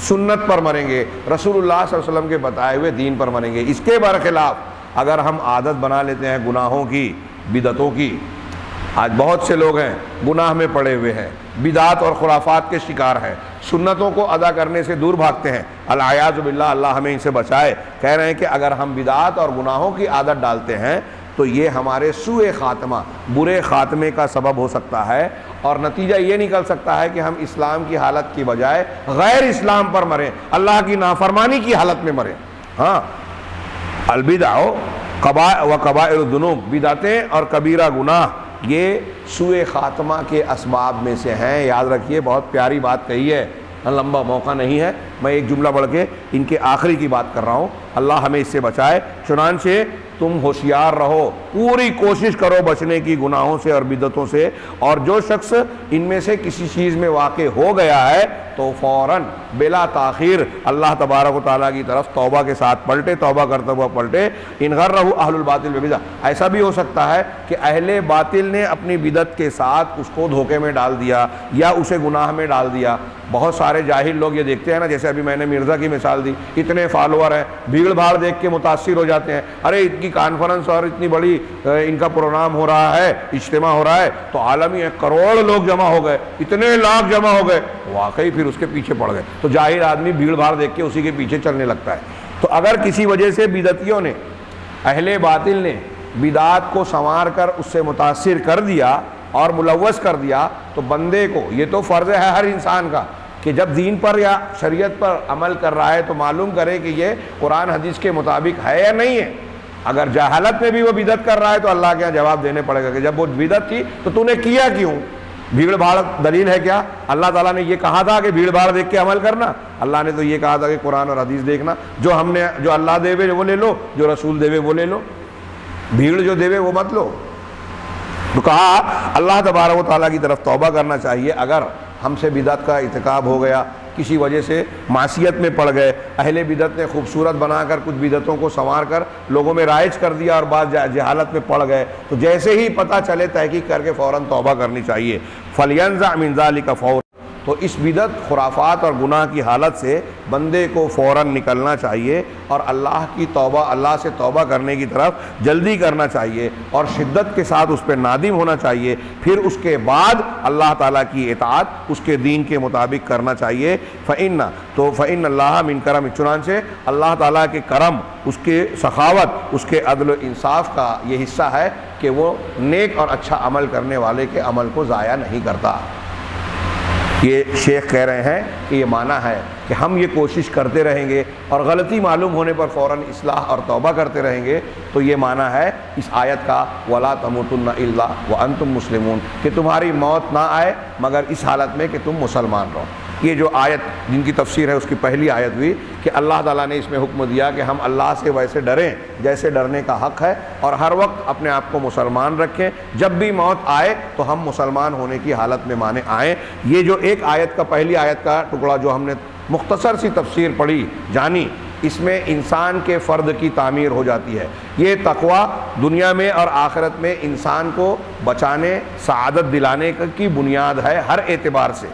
سنت پر مریں گے، رسول اللہ صلی اللہ علیہ وسلم کے بتائے ہوئے دین پر مریں گے. اس کے برخلاف اگر ہم عادت بنا لیتے ہیں گناہوں کی، بدعتوں کی، آج بہت سے لوگ ہیں گناہ میں پڑے ہوئے ہیں، بدعات اور خرافات کے شکار ہیں، سنتوں کو ادا کرنے سے دور بھاگتے ہیں، العیاذ باللہ، اللہ ہمیں ان سے بچائے. کہہ رہے ہیں کہ اگر ہم بدعات اور گناہوں کی عادت ڈالتے ہیں تو یہ ہمارے سوء خاتمہ، برے خاتمے کا سبب ہو سکتا ہے، اور نتیجہ یہ نکل سکتا ہے کہ ہم اسلام کی حالت کی بجائے غیر اسلام پر مریں، اللہ کی نافرمانی کی حالت میں مریں. ہاں، البدع وکبائر الذنوب، بدعتیں اور کبیرہ گناہ یہ سوء خاتمہ کے اسباب میں سے ہیں. یاد رکھیے، بہت پیاری بات کہی ہے، لمبا موقع نہیں ہے، میں ایک جملہ پڑھ کے ان کے آخری کی بات کر رہا ہوں. اللہ ہمیں اس سے بچائے. چنانچہ تم ہوشیار رہو، پوری کوشش کرو بچنے کی گناہوں سے اور بدعتوں سے، اور جو شخص ان میں سے کسی چیز میں واقع ہو گیا ہے تو فوراً بلا تاخیر اللہ تبارک و تعالیٰ کی طرف توبہ کے ساتھ پلٹے، توبہ کرتا ہوا پلٹے. ان غرہ اہل الباطل ببدع، ایسا بھی ہو سکتا ہے کہ اہل باطل نے اپنی بدعت کے ساتھ اس کو دھوکے میں ڈال دیا یا اسے گناہ میں ڈال دیا. بہت سارے جاہل لوگ یہ دیکھتے ہیں نا، جیسے ابھی میں نے مرزا کی مثال دی، اتنے فالوور ہیں، بھیڑ بھاڑ دیکھ کے متاثر ہو جاتے ہیں، ارے اتنی کانفرنس اور اتنی بڑی ان کا پروگرام ہو رہا ہے، اجتماع ہو رہا ہے، تو عالمی 1 کروڑ لوگ جمع ہو گئے، اتنے لاکھ جمع ہو گئے، واقعی پھر اس کے پیچھے پڑ گئے. تو جاہل آدمی بھیڑ بھاڑ دیکھ کے اسی کے پیچھے چلنے لگتا ہے. تو اگر کسی وجہ سے بدعتیوں نے، اہل باطل نے بدعات کو سنوار کر اس سے متاثر کر دیا اور ملوث کر دیا، تو بندے کو یہ تو فرض ہے ہر انسان کا کہ جب دین پر یا شریعت پر عمل کر رہا ہے تو معلوم کرے کہ یہ قرآن حدیث کے مطابق ہے یا نہیں ہے. اگر جہالت میں بھی وہ بدعت کر رہا ہے تو اللہ کے یہاں جواب دینے پڑے گا کہ جب وہ بدعت تھی تو تو نے کیا کیوں؟ بھیڑ بھاڑ دلیل ہے کیا؟ اللہ تعالیٰ نے یہ کہا تھا کہ بھیڑ بھاڑ دیکھ کے عمل کرنا؟ اللہ نے تو یہ کہا تھا کہ قرآن اور حدیث دیکھنا، جو اللہ دے وے وہ لے لو، جو رسول دے وے وہ لے لو، بھیڑ جو دے وے وہ مت لو۔ تو کہا اللہ تبارک و تعالیٰ کی طرف توبہ کرنا چاہیے۔ اگر ہم سے بدعت کا ارتکاب ہو گیا، کسی وجہ سے معصیت میں پڑ گئے، اہل بدعت نے خوبصورت بنا کر کچھ بدعتوں کو سنوار کر لوگوں میں رائج کر دیا اور بعض جہالت میں پڑ گئے، تو جیسے ہی پتہ چلے تحقیق کر کے فوراً توبہ کرنی چاہیے۔ فَلْيَنزَعْ مِنْ ذَلِكَ فَوْرًا، تو اس بدعت، خرافات اور گناہ کی حالت سے بندے کو فوراً نکلنا چاہیے اور اللہ سے توبہ کرنے کی طرف جلدی کرنا چاہیے اور شدت کے ساتھ اس پہ نادم ہونا چاہیے۔ پھر اس کے بعد اللہ تعالیٰ کی اطاعت اس کے دین کے مطابق کرنا چاہیے۔ فَإِنَّ اللَّهَ مِنْ كَرَمِ، چنانچہ اللہ تعالیٰ کے کرم، اس کے سخاوت، اس کے عدل و انصاف کا یہ حصہ ہے کہ وہ نیک اور اچھا عمل کرنے والے کے عمل کو ضائع نہیں کرتا۔ یہ شیخ کہہ رہے ہیں کہ یہ معنی ہے کہ ہم یہ کوشش کرتے رہیں گے اور غلطی معلوم ہونے پر فوراً اصلاح اور توبہ کرتے رہیں گے، تو یہ معنی ہے اس آیت کا وَلَا تَمُوتُنَّ إِلَّا وَأَنْتُمْ مُسْلِمُونَ، کہ تمہاری موت نہ آئے مگر اس حالت میں کہ تم مسلمان رہو۔ یہ جو آیت جن کی تفسیر ہے اس کی پہلی آیت ہوئی کہ اللہ تعالیٰ نے اس میں حکم دیا کہ ہم اللہ سے ویسے ڈریں جیسے ڈرنے کا حق ہے اور ہر وقت اپنے آپ کو مسلمان رکھیں، جب بھی موت آئے تو ہم مسلمان ہونے کی حالت میں مانے آئیں۔ یہ جو ایک آیت کا، پہلی آیت کا ٹکڑا جو ہم نے مختصر سی تفسیر پڑھی جانی، اس میں انسان کے فرد کی تعمیر ہو جاتی ہے۔ یہ تقوی دنیا میں اور آخرت میں انسان کو بچانے، سعادت دلانے کی بنیاد ہے ہر اعتبار سے۔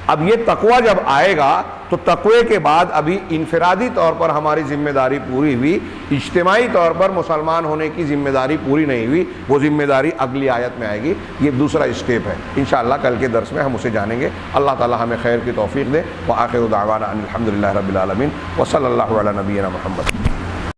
اب یہ تقوی جب آئے گا تو تقوی کے بعد ابھی انفرادی طور پر ہماری ذمہ داری پوری ہوئی، اجتماعی طور پر مسلمان ہونے کی ذمہ داری پوری نہیں ہوئی، وہ ذمہ داری اگلی آیت میں آئے گی۔ یہ دوسرا اسٹیپ ہے، انشاءاللہ کل کے درس میں ہم اسے جانیں گے۔ اللہ تعالی ہمیں خیر کی توفیق دے۔ وآخر دعوانا ان الحمد للہ رب العالمین، وصلی اللہ علی نبینا محمد۔